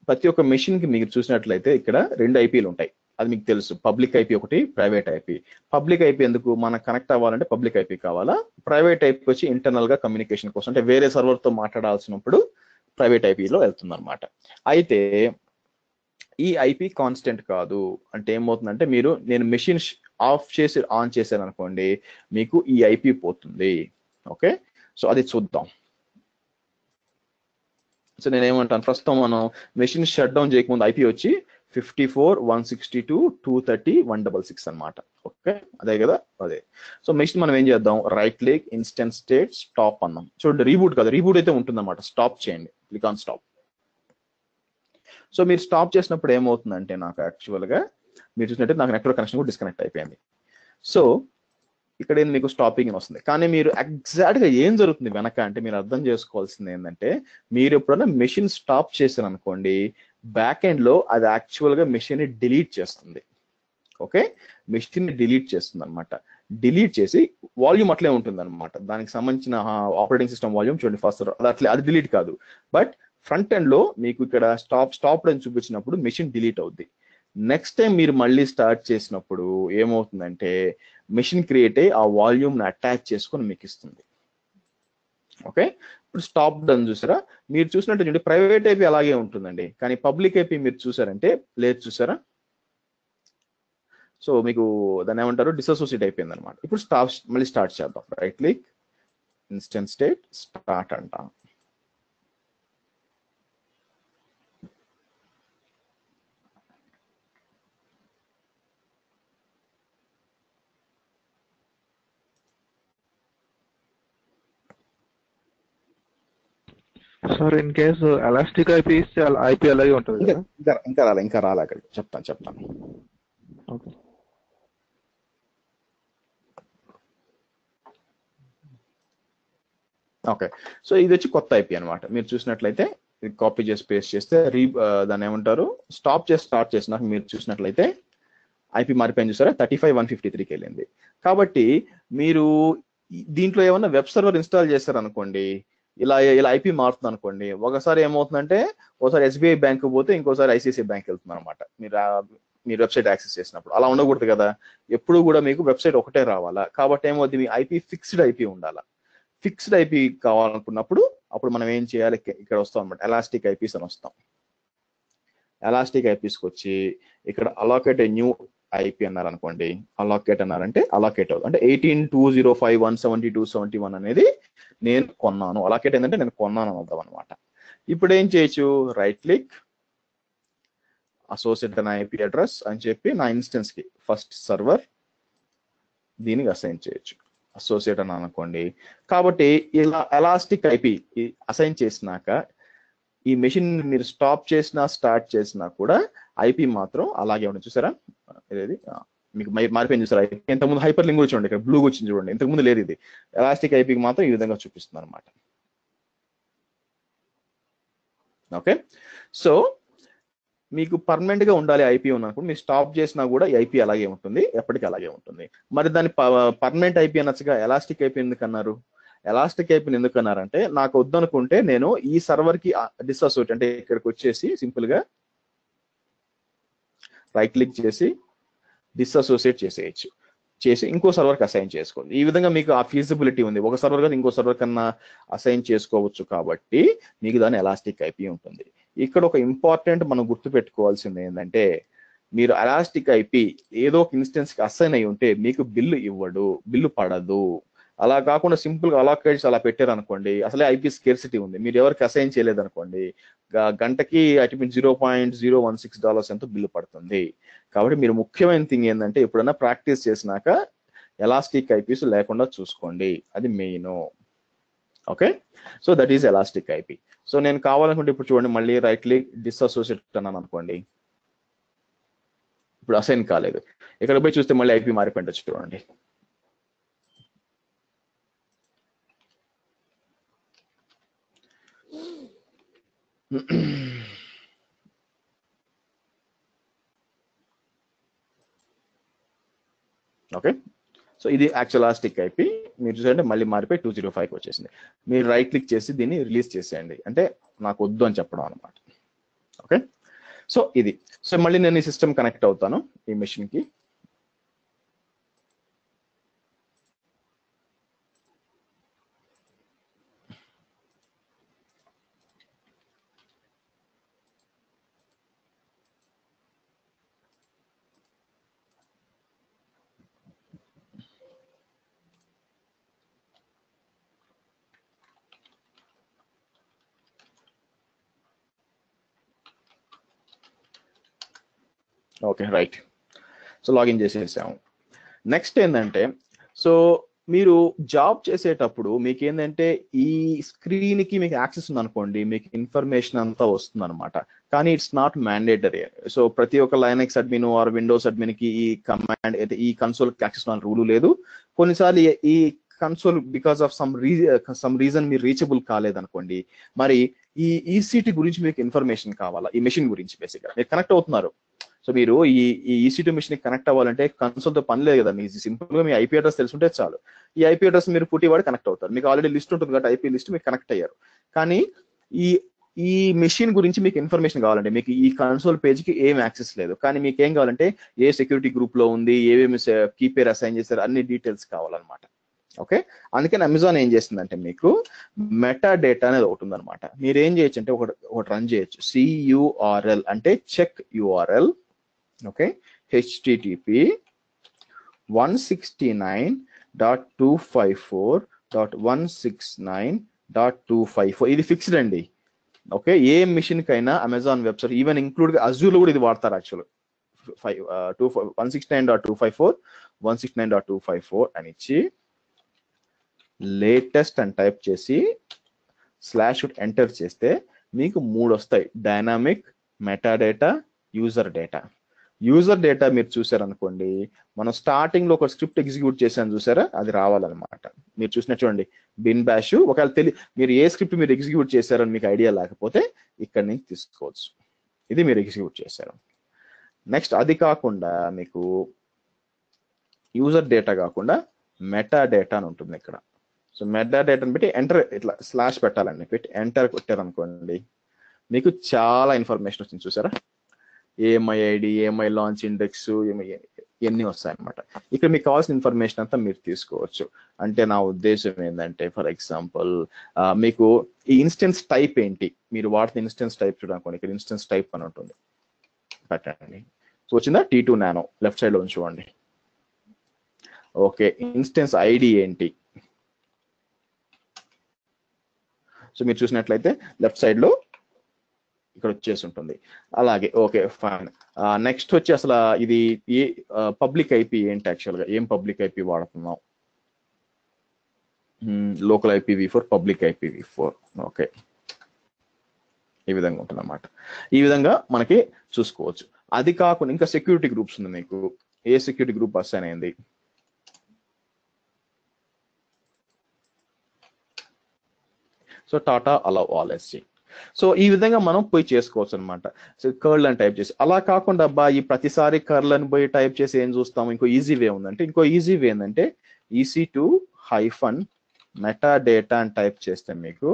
ప్రతి ఒక్క మెషిన్కి మీరు చూసినట్లయితే ఇక్కడ 2 IPలు ఉంటాయి. అది మీకు తెలుసు, పబ్లిక్ IP ఒకటి, ప్రైవేట్ IP. పబ్లిక్ IP ఎందుకు, మనకు కనెక్ట్ అవ్వాలంటే పబ్లిక్ IP కావాలా. ప్రైవేట్ IP వచ్చి ఇంటర్నల్ గా కమ్యూనికేషన్ కోసం, అంటే వేరే సర్వర్తో మాట్లాడాల్సినప్పుడు ప్రైవేట్ IPలో వెళ్తుంది అనమాట. అయితే ఈ IP కాన్స్టెంట్ కాదు. అంటే ఏమవుతుందంటే నేను మెషిన్ ఆఫ్ చేసి ఆన్ చేశాను అనుకోండి, మీకు ఈ IP పోతుంది. ఓకే, సో అది చూద్దాం. సో నేను ఏమంటాను, ప్రస్తుతం మనం మెషిన్ షట్ డౌన్ చేయకముందు IP వచ్చి 54.162.230.166 అనమాట. ఓకే, అదే కదా, అదే. సో మెషిన్ మనం ఏం చేద్దాం, right click, instance state, stop అన్నాం. చూడండి, రీబూట్ కాదు, రీబూట్ అయితే ఉంటుంది అనమాట. స్టాప్ చేయండి, క్లిక్ ఆన్ స్టాప్. సో మీరు స్టాప్ చేసినప్పుడు ఏమవుతుందంటే, నాకు యాక్చువల్గా మీరు చూసినట్టే నాకు నెట్వర్క్ కనెక్షన్ కూడా డిస్కనెక్ట్ అయిపోయింది. సో ఇక్కడ మీకు స్టాపింగ్ వస్తుంది. కానీ మీరు ఎగ్జాక్ట్ గా ఏం జరుగుతుంది వెనక అంటే, మీరు అర్థం చేసుకోవాల్సింది ఏంటంటే, మీరు ఎప్పుడైనా మెషిన్ స్టాప్ చేశారు అనుకోండి, బ్యాక్ ఎండ్ లో అది యాక్చువల్ గా మెషిన్ ని డిలీట్ చేస్తుంది. ఓకే, మెషిన్ ని డిలీట్ చేస్తుంది అనమాట. డిలీట్ చేసి వాల్యూమ్ అట్లే ఉంటుంది అనమాట. దానికి సంబంధించిన ఆపరేటింగ్ సిస్టమ్ వాల్యూమ్ చూడండి ఫస్ట్, అది డిలీట్ కాదు. బట్ ఫ్రంట్ ఎండ్ లో మీకు ఇక్కడ స్టాప్ అని చూపించినప్పుడు మెషిన్ డిలీట్ అవుద్ది. నెక్స్ట్ టైం మీరు మళ్ళీ స్టార్ట్ చేసినప్పుడు ఏమవుతుందంటే, మెషిన్ క్రియేట్ అయ్యి ఆ వాల్యూమ్ ని అటాచ్ చేసుకొని మీకు ఇస్తుంది. ఓకే, ఇప్పుడు స్టాప్ డన్ చూసారా, మీరు చూసినట్టు చూడండి ప్రైవేట్ IP అలాగే ఉంటుందండి, కానీ పబ్లిక్ IP మీరు చూసారంటే లేదు. చూసారా, సో మీకు దాన్ని ఏమంటారు, డిసోసియేట్ అయిపోయింది అనమాట. ఇప్పుడు మళ్ళీ స్టార్ట్ చేద్దాం. Right click, instance state start అంటాం. Sir in case elastic IP ఇస్తే ఐపీ అలాగే ఉంటుంది కదా? ఇంకా రాలే అక్కడికి చెప్తాను. ఓకే. ఓకే, సో ఇది వచ్చి కొత్త ఐపీ అనమాట. మీరు చూసినట్లయితే కాపీ చేసి పేస్ట్ చేస్తే దాన్ని ఏమంటారు, స్టాప్ చేసి స్టార్ట్ చేసినాక మీరు చూసినట్లయితే ఐపీ మారిపోయింది చూసారా, 35.153కి వెళ్ళింది. కాబట్టి మీరు దీంట్లో ఏమన్నా వెబ్ సర్వర్ ఇన్స్టాల్ చేశారనుకోండి, ఇలా ఐపీ మారుతుంది అనుకోండి, ఒకసారి ఏమవుతుందంటే ఒకసారి ఎస్బీఐ బ్యాంక్ పోతే ఇంకోసారి ఐసిఐసిఐ బ్యాంక్ వెళ్తుంది అనమాట. మీరు వెబ్సైట్ యాక్సెస్ చేసినప్పుడు అలా ఉండకూడదు కదా, ఎప్పుడు కూడా మీకు వెబ్సైట్ ఒకటే రావాలా. కాబట్టి ఏమవుతుంది, మీ ఐపీ ఫిక్స్డ్ ఐపీ ఉండాలా. ఫిక్స్డ్ ఐపీ కావాలనుకున్నప్పుడు అప్పుడు మనం ఏం చేయాలి, ఇక్కడ వస్తాం అనమాట, ఎలాస్టిక్ ఐపీస్ అని వస్తాం. ఎలాస్టిక్ ఐపీస్కి వచ్చి ఇక్కడ అలాకేట్ న్యూ ఐపీ అన్నారు అనుకోండి, అలాకేట్ అన్నారంటే అలాకేట్ అవుతుంది. అంటే 18.205.172.71 అనేది నేను కొన్నాను. అలాకేట్ ఏంటంటే నేను కొన్నాను అని అర్థం అనమాట. ఇప్పుడు ఏం చేయొచ్చు, రైట్ క్లిక్, అసోసియేట్ అనే ఐపీ అడ్రస్ అని చెప్పి నా ఇన్స్టెన్స్ కి ఫస్ట్ సర్వర్ దీనికి అసైన్ చేయొచ్చు. అసోసియేట్ అని అనుకోండి. కాబట్టి ఇలా ఎలాస్టిక్ ఐపీ అసైన్ చేసినాక ఈ మెషిన్ మీరు స్టాప్ చేసినా స్టార్ట్ చేసినా కూడా ఐపీ మాత్రం అలాగే ఉంటుంది. చూసారా, ఇది మీకు మారిపోయింది చూసారా. ఇంతకుముందు హైపర్ లింక్ కూడా చూడండి, ఇక్కడ బ్లూ వచ్చింది చూడండి, ఇంతకుముందు లేదు. ఇది ఎలాస్టిక్ ఐపీకి మాత్రం ఈ విధంగా చూపిస్తుంది అనమాట. ఓకే, సో మీకు పర్మనెంట్ గా ఉండాలి ఐపీ ఉన్నప్పుడు మీరు స్టాప్ చేసినా కూడా ఈ ఐపీ అలాగే ఉంటుంది, ఎప్పటికీ అలాగే ఉంటుంది. మరి దాన్ని పర్మనెంట్ ఐపీ అనొచ్చుగా, ఎలాస్టిక్ ఐపీ ఎందుకు అన్నారు? ఎలాస్టిక్ ఐపీని ఎందుకు అన్నారంటే, నాకు వద్దనుకుంటే నేను ఈ సర్వర్ కి డిస్అసోసియేట్ అంటే ఇక్కడికి వచ్చేసి సింపుల్ గా రైట్ క్లిక్ చేసి డిస్అసోసియేట్ చేసేయచ్చు, చేసి ఇంకో సర్వర్కి అసైన్ చేసుకోవచ్చు. ఈ విధంగా మీకు ఆ ఫీజిబిలిటీ ఉంది. ఒక సర్వర్ కానీ ఇంకో సర్వర్ కన్నా అసైన్ చేసుకోవచ్చు. కాబట్టి మీకు దాని ఎలాస్టిక్ ఐపీ ఉంటుంది. ఇక్కడ ఒక ఇంపార్టెంట్ మనం గుర్తుపెట్టుకోవాల్సింది ఏంటంటే, మీరు ఎలాస్టిక్ ఐపీ ఏదో ఒక ఇన్స్టెన్స్ కి అసైన్ అయి ఉంటే మీకు బిల్లు పడదు. అలా కాకుండా సింపుల్ గా అలాకేట్స్ అలా పెట్టారు అనుకోండి, అసలే ఐపీ స్కేర్సిటీ ఉంది, మీరు ఎవరికి అసైన్ చేయలేదు అనుకోండి, గంటకి $0.016 ఎంతో బిల్లు పడుతుంది. కాబట్టి మీరు ముఖ్యమైన థింగ్ ఏంటంటే, ఎప్పుడైనా ప్రాక్టీస్ చేసినాక ఎలాస్టిక్ ఐపీస్ లేకుండా చూసుకోండి, అది main. Okay, so that is elastic IP. So నేను కావాలనుకుంటే ఇప్పుడు చూడండి, మళ్ళీ రైట్ క్లిక్ డిస్అసోసియేట్ అన్నాను అనుకోండి, ఇప్పుడు అసైన్ కాలేదు. ఇక్కడ పోయి చూస్తే మళ్ళీ ఐపీ మారిపోయింది చూడండి. ఓకే, సో ఇది యాక్చువల్ ఎలాస్టిక్ ఐపీ. మీరు చూసారంటే మళ్ళీ మారిపోయి 205కి వచ్చేసింది. మీరు రైట్ క్లిక్ చేసి దీన్ని రిలీజ్ చేసేయండి, అంటే నాకు వద్దు అని చెప్పడం అనమాట. ఓకే, సో ఇది. సో మళ్ళీ నేను ఈ సిస్టమ్ కనెక్ట్ అవుతాను ఈ మెషిన్ కి. Okay, right. సో లాగిన్ చేసేసాము. నెక్స్ట్ ఏంటంటే, సో మీరు జాబ్ చేసేటప్పుడు మీకు ఏంటంటే ఈ స్క్రీన్ కి మీకు యాక్సెస్ ఉంది అనుకోండి, మీకు ఇన్ఫర్మేషన్ అంతా వస్తుంది అనమాట. కానీ ఇట్స్ నాట్ మ్యాండేటరీ. సో ప్రతి ఒక్క Linux admin or Windows admin కి ఈ కమాండ్ అయితే ఈ కన్సోల్ యాక్సెస్ అనే రూల్ లేదు. కొన్నిసార్లు ఈ console because of some reason మీరు రీచబుల్ కాలేదనుకోండి, మరి ఈ ఈసీటీ గురించి మీకు ఇన్ఫర్మేషన్ కావాలా, ఈ మెషిన్ గురించి బేసిక్గా మీరు కనెక్ట్ అవుతున్నారు. సో మీరు ఈ EC2 మిషన్ కి కనెక్ట్ అవ్వాలంటే కన్సోల్ తో పని లేదు కదా, మీకు సింపుల్ గా మీ ఐపీ అడ్రస్ తెలుసుంటే చాలు. ఈ ఐపీ అడ్రస్ మీరు పుట్టివాడు కనెక్ట్ అవుతారు, మీకు ఆల్రెడీ లిస్ట్ ఉంటుంది కాబట్టి ఐపీ లిస్ట్ మీకు కనెక్ట్ అయ్యారు. కానీ ఈ మెషిన్ గురించి మీకు ఇన్ఫర్మేషన్ కావాలంటే మీకు ఈ కన్సోల్ పేజ్ కి ఏం యాక్సెస్ లేదు, కానీ మీకు ఏం కావాలంటే ఏ సెక్యూరిటీ గ్రూప్ లో ఉంది, ఏమేమి కీ పేర్ అసైన్ చేశారు, అన్ని డీటెయిల్స్ కావాలన్నమాట. ఓకే, అందుకని అమెజాన్ ఏం చేస్తుందంటే మీకు మెటా డేటా అనేది ఒకటి ఉందన్నమాట. మీరు ఏం చేయొచ్చు అంటే ఒకటి రన్ చేయొచ్చు, CURL అంటే చెక్ URL. ఓకే, HTTP 169.254 169.169.254 ఇది ఫిక్స్డ్ అండి. ఓకే, ఏ మిషన్ కైనా Amazon website even include Azure లో కూడా ఇది వాడతారు యాక్చువల్. 169.254 169.254 అని ఇచ్చి లేటెస్ట్ అని టైప్ చేసి స్లాష్ ఎంటర్ చేస్తే మీకు 3 వస్తాయి: dynamic, metadata, user data. User data మీరు చూసారనుకోండి, మనం స్టార్టింగ్ లో ఒక స్క్రిప్ట్ ఎగ్జిక్యూట్ చేశాను చూసారా, అది రావాలన్నమాట. మీరు చూసినట్టు చూడండి, బిన్ బ్యాష్. ఒకవేళ మీరు ఏ స్క్రిప్ట్ మీరు ఎగ్జిక్యూట్ చేశారని మీకు ఐడియా లేకపోతే ఇక్కడ నుంచి తీసుకోవచ్చు. ఇది మీరు ఎగ్జిక్యూట్ చేశారు. నెక్స్ట్ అది కాకుండా మీకు యూజర్ డేటా కాకుండా మెటా డేటా అని ఉంటుంది ఇక్కడ. సో మెటా డేటాని పెట్టి ఎంటర్, ఇట్లా స్లాష్ పెట్టాలండి, పెట్టి ఎంటర్ కొట్టారనుకోండి మీకు చాలా ఇన్ఫర్మేషన్ వచ్చింది చూసారా. AMI ID, AMI launch index, ఇవన్నీ వస్తాయన్నమాట. ఇక్కడ మీకు కావాల్సిన ఇన్ఫర్మేషన్ అంతా మీరు తీసుకోవచ్చు. అంటే నా ఉద్దేశం ఏంటంటే, ఫర్ ఎగ్జాంపుల్ మీకు ఈ ఇన్స్టెన్స్ టైప్ ఏంటి, మీరు వాడుతున్న ఇన్స్టెన్స్ టైప్ చూడనుకోండి, ఇక్కడ ఇన్స్టెన్స్ టైప్ అని ఉంటుంది, పెట్టండి. సో వచ్చిందా, T2 నానో లెఫ్ట్ సైడ్ లో ఉంచుకోండి. ఓకే, ఇన్స్టెన్స్ ఐడి ఏంటి, సో మీరు చూసినట్లయితే లెఫ్ట్ సైడ్ లో ఇక్కడ వచ్చేసి ఉంటుంది. అలాగే ఓకే ఫైన్. నెక్స్ట్ వచ్చి అసలు ఇది ఏ పబ్లిక్ ఐపీ ఏంటి, యాక్చువల్గా ఏం పబ్లిక్ ఐపీ వాడుతున్నాం. Local IPv4, public IPv4. Okay, ఈ విధంగా ఉంటుంది అన్నమాట. ఈ విధంగా మనకి చూసుకోవచ్చు. అది కాకుండా ఇంకా సెక్యూరిటీ గ్రూప్స్ ఉంది మీకు. ఏ సెక్యూరిటీ గ్రూప్ అసైన్ అయింది, so Tata allow all SC. So ఈ విధంగా మనం పోయి చేసుకోవచ్చు అనమాట. సో కర్ల్ అని టైప్ చేసి, అలా కాకుండా అబ్బా ఈ ప్రతిసారి కర్ల్ అని పోయి టైప్ చేసి ఏం చూస్తాము, ఇంకో ఈజీ వే ఉందంటే, ఇంకో ఈజీ వే ఏంటంటే EC2-metadata అని టైప్ చేస్తే మీకు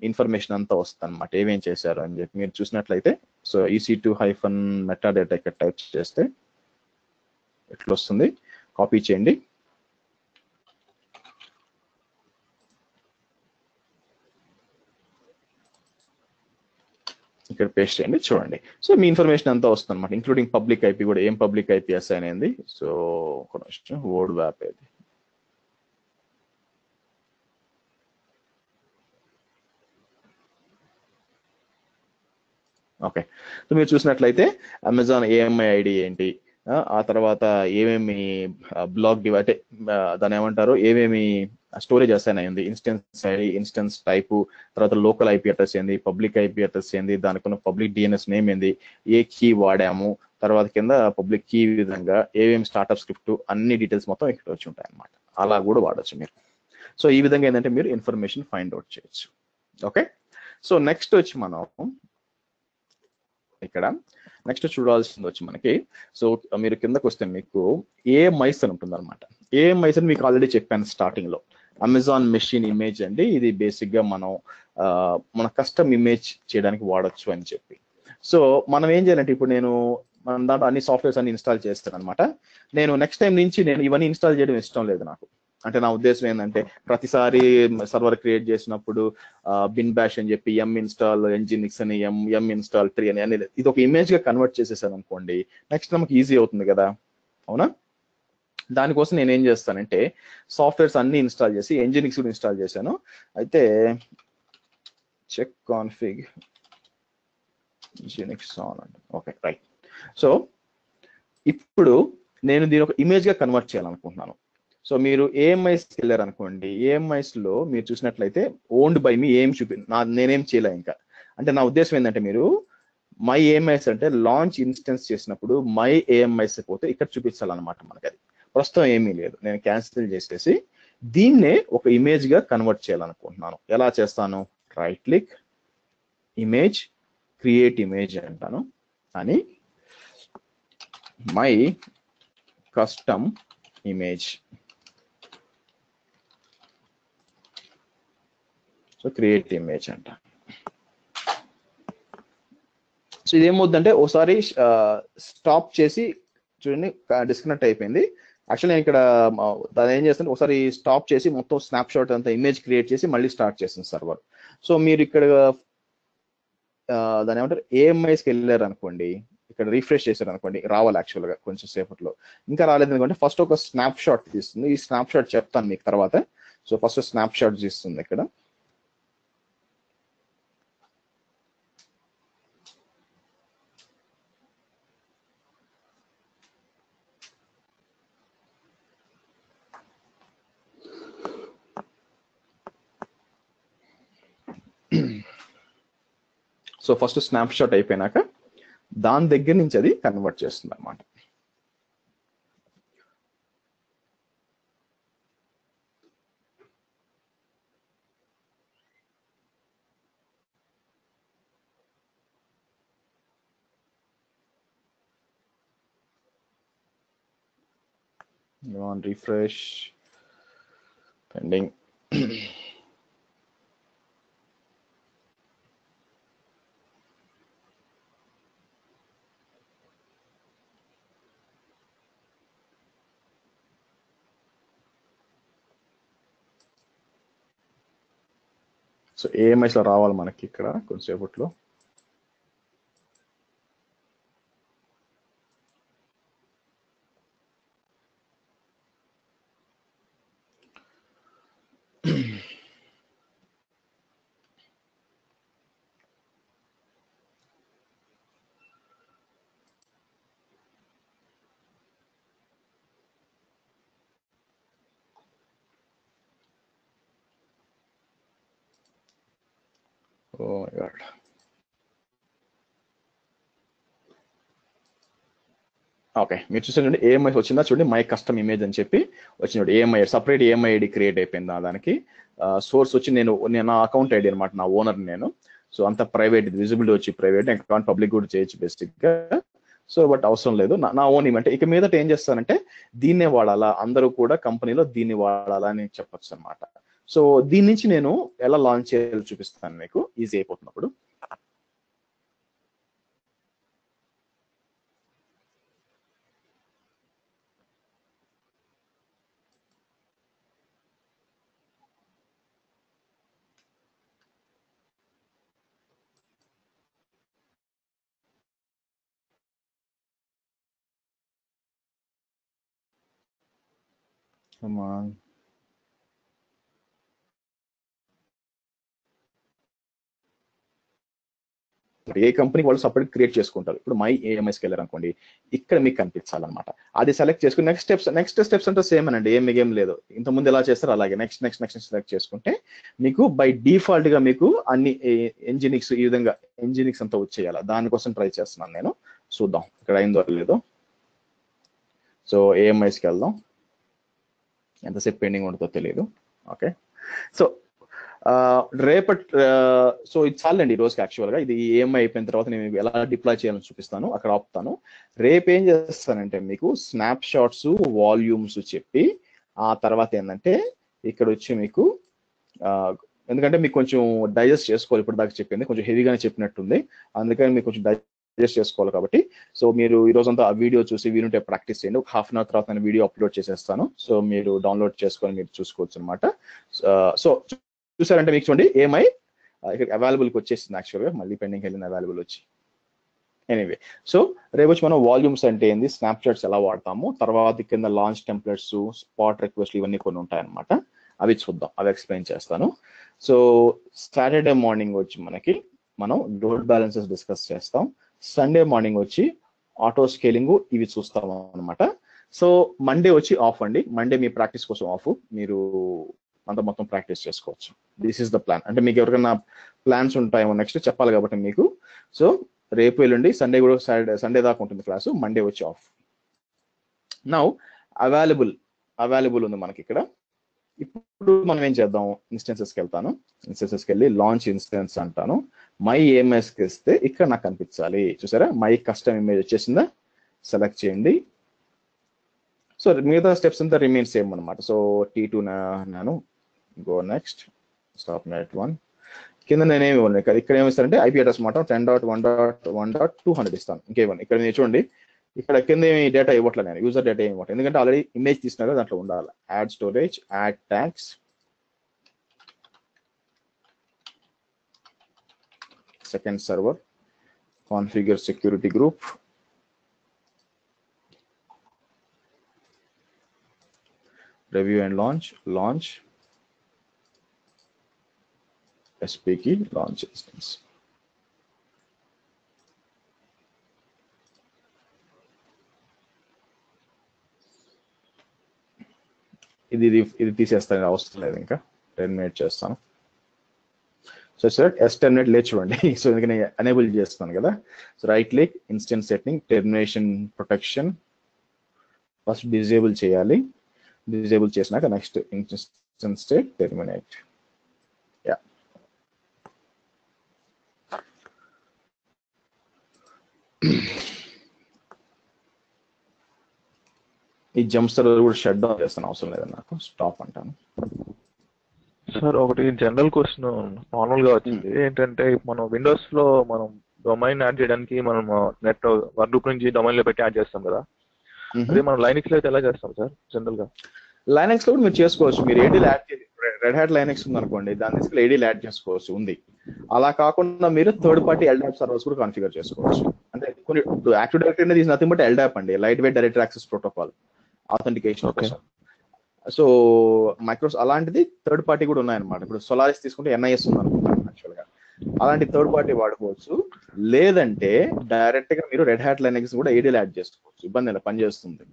ఇన్ఫర్మేషన్ అంతా వస్తుంది అనమాట, ఏమేం చేశారు అని చెప్పి. మీరు చూసినట్లయితే సో EC2-metadata ఇక్కడ టైప్ చేస్తే ఎట్లా వస్తుంది, కాపీ చేయండి, ఇక్కడ పేస్ట్ చేయండి, చూడండి. సో మీ ఇన్ఫర్మేషన్ అంతా వస్తుంది అనమాట, ఇంక్లూడింగ్ పబ్లిక్ ఐపీ కూడా. ఏం పబ్లిక్ ఐపీ అసైన్ అయింది, సో వర్డ్ వ్యాప్ ఇది. ఓకే, సో మీరు చూసినట్లయితే అమెజాన్ ఏఎంఐ ఐడి ఏంటి, ఆ తర్వాత ఏమేమి బ్లాక్ అంటే దాని ఏమంటారు, ఏమేమి స్టోరేజ్ అసైన్ అయింది, ఇన్స్టెన్స్ ఐడి, ఇన్స్టెన్స్ టైపు, తర్వాత లోకల్ ఐపీ అడ్రస్ ఏంది, పబ్లిక్ ఐపీ అడ్రస్ ఏంది, దానికున్న పబ్లిక్ DNS నేమ్ ఏంది, ఏ కీ వాడాము, తర్వాత కింద పబ్లిక్ కీ విధంగా ఏమేమి స్టార్ట్అప్ స్క్రిప్ట్, అన్ని డీటెయిల్స్ మొత్తం ఇక్కడ వచ్చి ఉంటాయి అన్నమాట. అలా కూడా వాడచ్చు మీరు. సో ఈ విధంగా ఏంటంటే మీరు ఇన్ఫర్మేషన్ ఫైండ్ అవుట్ చేయొచ్చు. ఓకే, సో నెక్స్ట్ వచ్చి మనం ఇక్కడ నెక్స్ట్ చూడాల్సింది వచ్చి మనకి, సో మీరు కిందకు వస్తే మీకు AMIs అని ఉంటుంది అనమాట. AMIs అని మీకు ఆల్రెడీ చెప్పాను స్టార్టింగ్ లో. అమెజాన్ మెషిన్ ఇమేజ్ అండి, ఇది బేసిక్ గా మన కస్టమ్ ఇమేజ్ చేయడానికి వాడచ్చు అని చెప్పి. సో మనం ఏం చేయాలంటే, ఇప్పుడు మన దాంట్లో అన్ని సాఫ్ట్వేర్స్ అన్ని ఇన్స్టాల్ చేస్తాను అనమాట. నేను నెక్స్ట్ టైం నుంచి ఇవన్నీ ఇన్స్టాల్ చేయడం ఇష్టం లేదు నాకు. అంటే నా ఉద్దేశం ఏంటంటే, ప్రతిసారి సర్వర్ క్రియేట్ చేసినప్పుడు బిన్ బ్యాష్ అని చెప్పి ఇన్స్టాల్ Nginx అని install 3 అని ఇది ఒక ఇమేజ్ గా కన్వర్ట్ చేసేసాను అనుకోండి, నెక్స్ట్ మనకి ఈజీ అవుతుంది కదా, అవునా. దానికోసం నేను ఏం చేస్తానంటే, సాఫ్ట్వేర్స్ అన్ని ఇన్స్టాల్ చేసి Nginx కూడా ఇన్స్టాల్ చేశాను. అయితే చెక్ కాన్ఫిగ్ Nginx ఆన్ అంటే ఓకే రైట్. సో ఇప్పుడు నేను దీని ఒక ఇమేజ్ గా కన్వర్ట్ చేయాలనుకుంటున్నాను. సో మీరు AMISకి వెళ్ళారు అనుకోండి, AMIS లో మీరు చూసినట్లయితే ఓన్డ్ బై మీ ఏం నేనేం చేయలే ఇంకా. అంటే నా ఉద్దేశం ఏంటంటే, మీరు మై AMIS అంటే లాంచ్ ఇన్స్టెన్స్ చేసినప్పుడు మై AMIS పోతే ఇక్కడ చూపించాలన్నమాట మనకి. అది ప్రస్తుతం ఏమీ లేదు, నేను క్యాన్సిల్ చేసేసి దీన్నే ఒక ఇమేజ్ గా కన్వర్ట్ చేయాలనుకుంటున్నాను. ఎలా చేస్తాను, right click, image, create image అంటాను, అని my custom image. So create image అంట. సో ఇదేమవుతుందంటే, ఒకసారి స్టాప్ చేసి చూడండి, డిస్కనెక్ట్ అయిపోయింది. యాక్చువల్లీ నేను ఇక్కడ దాన్ని ఏం చేస్తాను, ఒకసారి స్టాప్ చేసి మొత్తం స్నాప్ షాట్ అంతా ఇమేజ్ క్రియేట్ చేసి మళ్ళీ స్టార్ట్ చేస్తుంది సర్వర్. సో మీరు ఇక్కడ దాని ఏమంటారు, AMISకి వెళ్ళారు అనుకోండి, ఇక్కడ రిఫ్రెష్ చేశారు అనుకోండి, రావాలి యాక్చువల్గా కొంచెం సేపట్లో. ఇంకా రాలేదు అనుకోండి, ఫస్ట్ ఒక స్నాప్ షాట్ తీస్తుంది. ఈ స్నాప్ షాట్ చెప్తాను మీకు తర్వాత. సో ఫస్ట్ స్నాప్ షాట్ తీస్తుంది ఇక్కడ. సో ఫస్ట్ స్నాప్ షాట్ అయిపోయినాక దాని దగ్గర నుంచి అది కన్వర్ట్ చేస్తుంది అనమాట. Refresh pending. సో ఏఎంఐస్ లో రావాలి మనకి ఇక్కడ కొంచెంసేపట్లో. Oh my god. ఓకే, మీరు చూసారండి ఏఎంఐ వచ్చిందా చూడండి, మై కస్టమ్ ఇమేజ్ అని చెప్పి వచ్చింది. AMI separate AMI ID create అయిపోయింది. దానికి సోర్స్ వచ్చి నేను నా అకౌంట్ ఐడి అనమాట, నా ఓనర్ నేను. సో అంత ప్రైవేట్, విజిబిలిటీ వచ్చి ప్రైవేట్, అకౌంట్ పబ్లిక్ కూడా చేయొచ్చు బేసిక్ గా. సో బట్ అవసరం లేదు, నా ఓన్ ఇమంటే ఇక మీదట ఏం చేస్తానంటే దీన్నే వాడాలా, అందరూ కూడా కంపెనీలో దీన్ని వాడాలా అని చెప్పొచ్చు అనమాట. సో దీని నుంచి నేను ఎలా లాంచ్ చేయాలో చూపిస్తాను మీకు, ఈజీ అయిపోతున్నప్పుడు. Come on. ఏ కంపెనీ వాళ్ళు సపరేట్ క్రియేట్ చేసుకుంటారు. ఇప్పుడు మై ఏఎంఐస్కి వెళ్ళారు అనుకోండి, ఇక్కడ మీకు కనిపించాలన్నమాట. అది సెలెక్ట్ చేసుకుని నెక్స్ట్ స్టెప్స్ అంటే సేమ్ అనండి, ఏం లేదు. ఇంతకుముందు ఎలా చేస్తారో అలాగే నెక్స్ట్ సెలెక్ట్ చేసుకుంటే మీకు బై డిఫాల్ట్ గా మీకు అన్ని ఎంజినిక్స్ ఈ విధంగా ఎంజినిక్స్ అంతా వచ్చేయాలి. దానికోసం ట్రై చేస్తున్నాను నేను. చూద్దాం ఇక్కడ అయిందో లేదో. సో ఏఎంఐస్కి వెళ్దాం, ఎంతసేపు పెండింగ్ ఉంటుందో తెలియదు. ఓకే, సో రేపటి సో ఇది చాలండి ఈ రోజుకి. యాక్చువల్గా ఇది ఏఎంఐ అయిపోయిన తర్వాత నేను ఎలా డిప్లాయ్ చేయాలని చూపిస్తాను, అక్కడ ఆపుతాను. రేపు ఏం చేస్తానంటే మీకు స్నాప్ షాట్స్, వాల్యూమ్స్ చెప్పి ఆ తర్వాత ఏంటంటే ఇక్కడ వచ్చి మీకు ఎందుకంటే మీకు కొంచెం డైజెస్ట్ చేసుకోవాలి. ఇప్పుడు దాకా చెప్పింది కొంచెం హెవీగానే చెప్పినట్టుంది, అందుకని మీకు కొంచెం డైజెస్ట్ చేసుకోవాలి. కాబట్టి సో మీరు ఈ రోజంతా ఆ వీడియో చూసి వీలుంటే ప్రాక్టీస్ చేయండి. ఒక హాఫ్ అన్ అవర్ తర్వాత నేను వీడియో అప్లోడ్ చేసేస్తాను. సో మీరు డౌన్లోడ్ చేసుకొని మీరు చూసుకోవచ్చు అనమాట. సో చూసారంటే మీకు చూడండి ఏఎంఐ ఇక్కడ అవైలబుల్కి వచ్చేసింది. యాక్చువల్గా మళ్ళీ పెండింగ్ వెళ్ళిన అవైలబుల్ వచ్చి. ఎనీవే, సో రేపు వచ్చి మనం వాల్యూమ్స్ అంటే ఏంది, స్నాప్చాట్స్ ఎలా వాడతాము, తర్వాత కింద లాంచ్ టెంప్లెట్స్, స్పాట్ రిక్వెస్ట్ ఇవన్నీ కొన్ని ఉంటాయన్నమాట. అవి చూద్దాం, అవి ఎక్స్ప్లెయిన్ చేస్తాను. సో సాటర్డే మార్నింగ్ వచ్చి మనం లోడ్ బ్యాలెన్సెస్ డిస్కస్ చేస్తాం. సండే మార్నింగ్ వచ్చి ఆటో స్కేలింగ్ ఇవి చూస్తాం అనమాట. సో మండే వచ్చి ఆఫ్ అండి, మండే మీ ప్రాక్టీస్ కోసం ఆఫ్, మీరు అంత మొత్తం ప్రాక్టీస్ చేసుకోవచ్చు. This is the plan. అంటే మీకు ఎవరికైనా ప్లాన్స్ ఉంటాయేమో నెక్స్ట్ చెప్పాలి కాబట్టి మీకు. సో రేపు ఎల్లుండి సండే కూడా సండే దాకా ఉంటుంది క్లాసు, మండే వచ్చి ఆఫ్. నౌ అవైలబుల్ ఉంది మనకి ఇక్కడ. ఇప్పుడు మనం ఏం చేద్దాం, ఇన్స్టెన్సెస్కి వెళ్తాను. ఇన్స్టెన్సెస్కి వెళ్ళి లాంచ్ ఇన్స్టెన్స్ అంటాను. మై ఏఎంఎస్కి ఇస్తే ఇక్కడ నాకు కనిపించాలి. చూసారా, మై కస్టమ్ ఇమేజ్ వచ్చేసిందా, సెలెక్ట్ చేయండి. సో మిగతా స్టెప్స్ అంతా రిమైన్ సేమ్ అనమాట. సో T2 నేను గో నెక్స్ట్, స్టాప్ నెట్ 1 కింద నేనేమి ఇవ్వను. ఇక్కడ ఏమి ఇస్తానంటే ఐపీ అడ్రస్ మాట 10.1.1.200 ఇస్తాను. ఇంకేమన్నా ఇక్కడ మీరు చూడండి, ఇక్కడ కింద ఏమి డేటా ఇవ్వట్లేదు నేను, యూజర్ డేటా ఏమి ఇవ్వట్లేదు, ఎందుకంటే ఆల్రెడీ ఇమేజ్ తీసినా కదా దాంట్లో ఉండాలి. Add storage, add tags, second server, configure security group, review and launch, ఎస్పీకి లాంచ్ ఇన్స్టెన్స్. ఇది తీసేస్తాను, అవసరం లేదు, ఇంకా టెర్మినేట్ చేస్తాను. సో సార్ ఎస్ టెర్మినేట్ లేదు చూడండి. సో ఎందుకని ఎనేబుల్ చేస్తాను కదా. So right click, instance setting, termination protection first disable చేయాలి. డిజేబుల్ చేసినాక next instance state terminate. Yeah, ఈ జంప్ సర్వర్ కూడా షట్ డౌన్ చేస్తాను, అవసరం లేదు నాకు, స్టాప్ అంటాను. సార్ ఒకటి జనరల్ క్వశ్చన్ నార్మల్ గా వచ్చింది ఏంటంటే, మనం విండోస్ లో మనం డొమైన్ యాడ్ చేయడానికి మనం నెట్ వన్ గ్రూప్ నుంచి డొమైన్ లో పెట్టి యాడ్ చేస్తాం కదా, అదే మనం లైనక్స్ లో అయితే ఎలా చేస్తాం సార్ జనరల్ గా? లైనక్స్ లో కూడా మీరు చేసుకోవచ్చు. మీరు ఏడీలు యాడ్ చేసి, రెడ్ హ్యాట్ లైనక్స్ ఉంది అనుకోండి, దాని తీసుకెళ్ళి ఏడీలు యాడ్ చేసుకోవచ్చు, ఉంది. అలా కాకుండా మీరు థర్డ్ పార్టీ ఎల్డాప్ సర్వర్స్ కూడా కాన్ఫిగర్ చేసుకోవచ్చు. అంటే కొన్ని యాక్టివ్ డైరెక్టరీ అనేది నథింగ్ బట్ ఎల్డాప్ అండి, light weight directory access protocol authentication కోసం. సో మైక్రోస్ అలాంటిది థర్డ్ పార్టీ కూడా ఉన్నాయన్నమాట. ఇప్పుడు సోలారిస్ తీసుకుంటే ఎన్ఐఎస్ ఉంది అనుకుంటాను యాక్చువల్ గా, అలాంటి థర్డ్ పార్టీ వాడుకోవచ్చు. లేదంటే డైరెక్ట్ గా మీరు రెడ్ హ్యాట్ లైనక్స్ కూడా ఏడీలు యాడ్ చేసుకోవచ్చు, ఇబ్బంది లేదు, పనిచేస్తుంది.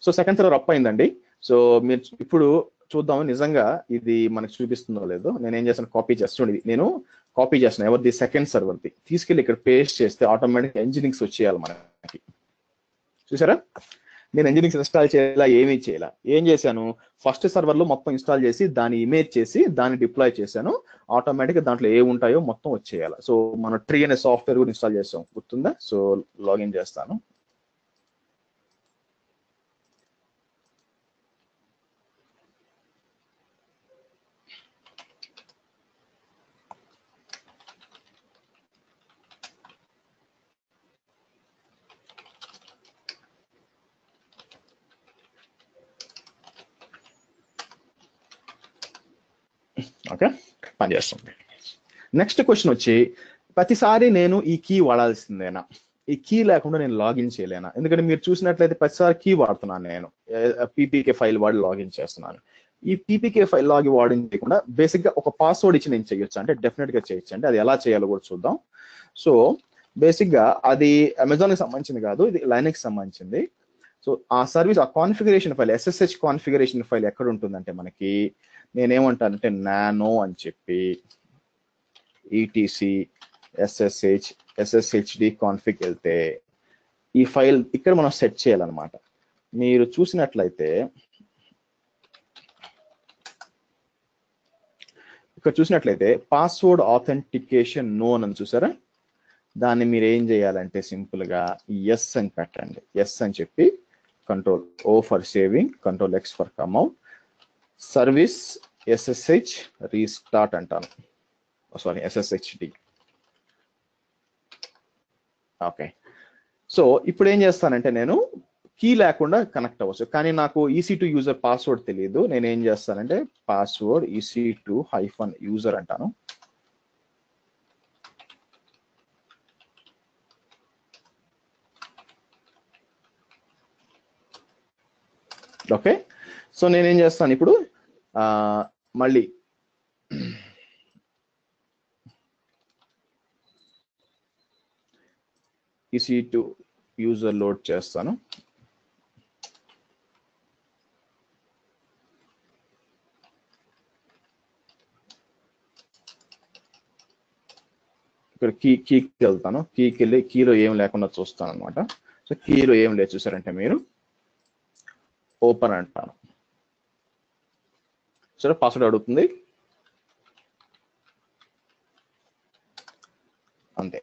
సో సెకండ్ సర్వర్ అప్ అయిందండి. సో మీరు ఇప్పుడు చూద్దాం నిజంగా ఇది మనకు చూపిస్తుందో లేదో. నేను ఏం చేస్తాను, కాపీ చేస్తాను. నేను కాపీ చేస్తాను ఎవరిది, సెకండ్ సర్వర్ది, తీసుకెళ్ళి ఇక్కడ పేస్ట్ చేస్తే ఆటోమేటిక్ ఎంజినింగ్స్ వచ్చేయాలి మనకి. చూసారా, నేను ఎంజినింగ్స్ ఇన్స్టాల్ చేయాలా, ఏమీ చేయాల. ఏం చేశాను, ఫస్ట్ సర్వర్ లో మొత్తం ఇన్స్టాల్ చేసి దాన్ని ఇమేజ్ చేసి దాన్ని డిప్లాయ్ చేశాను. ఆటోమేటిక్ దాంట్లో ఏ ఉంటాయో మొత్తం వచ్చేయాలి. సో మనం ట్రీ అనే సాఫ్ట్వేర్ కూడా ఇన్స్టాల్ చేస్తాం, గుర్తుందా? సో లాగిన్ చేస్తాను. ఓకే, పనిచేస్తుంది. నెక్స్ట్ క్వశ్చన్ వచ్చి, ప్రతిసారి నేను ఈ కీ వాడాల్సిందేనా? ఈ కీ లేకుండా నేను లాగిన్ చేయలేనా? ఎందుకంటే మీరు చూసినట్లయితే ప్రతిసారి కీ వాడుతున్నాను నేను, పీపీకే ఫైల్ వాడి లాగిన్ చేస్తున్నాను. ఈ పీపీకే ఫైల్ లాగిన్ చేయకుండా బేసిక్ గా ఒక పాస్వర్డ్ ఇచ్చి నేను చేయొచ్చు అంటే, డెఫినెట్ గా చేయొచ్చు అండి. అది ఎలా చేయాలో కూడా చూద్దాం. సో బేసిక్ గా అది అమెజాన్ కి సంబంధించింది కాదు, ఇది లైనక్స్ సంబంధించింది. సో ఆ సర్వీస్, ఆ configuration file, SSH configuration file ఎక్కడ ఉంటుందంటే మనకి, నేనేమంటానంటే నానో అని చెప్పి ఈటీసీ SSHD కాన్ఫిగ్ వెళ్తే ఈ ఫైల్ ఇక్కడ మనం సెట్ చేయాలన్నమాట. మీరు చూసినట్లయితే ఇక్కడ చూసినట్లయితే పాస్వర్డ్ ఆథెంటికేషన్ నోన్ అని చూసారా, దాన్ని మీరు ఏం చేయాలంటే సింపుల్ గా ఎస్ అని పెట్టండి. ఎస్ అని చెప్పి control O for saving, control X for come out, service SSH restart అంటాను, సారీ SSHD. ఓకే, సో ఇప్పుడు ఏం చేస్తానంటే నేను కీ లేకుండా కనెక్ట్ అవ్వచ్చు, కానీ నాకు EC2 యూజర్ పాస్వర్డ్ తెలియదు. నేను ఏం చేస్తానంటే పాస్వర్డ్ EC2-user అంటాను. ఓకే, సో నేనేం చేస్తాను ఇప్పుడు, మళ్ళీ EC2 యూజర్ లోడ్ చేస్తాను. ఇక్కడ కీకి వెళ్తాను. కీకి వెళ్ళి కీలో ఏం లేకుండా చూస్తాను అనమాట. సో కీలో ఏం లేదు చూసారంటే మీరు ఓపెన్ అంటాను. సరే, పాస్వర్డ్ అడుగుతుంది, అంతే,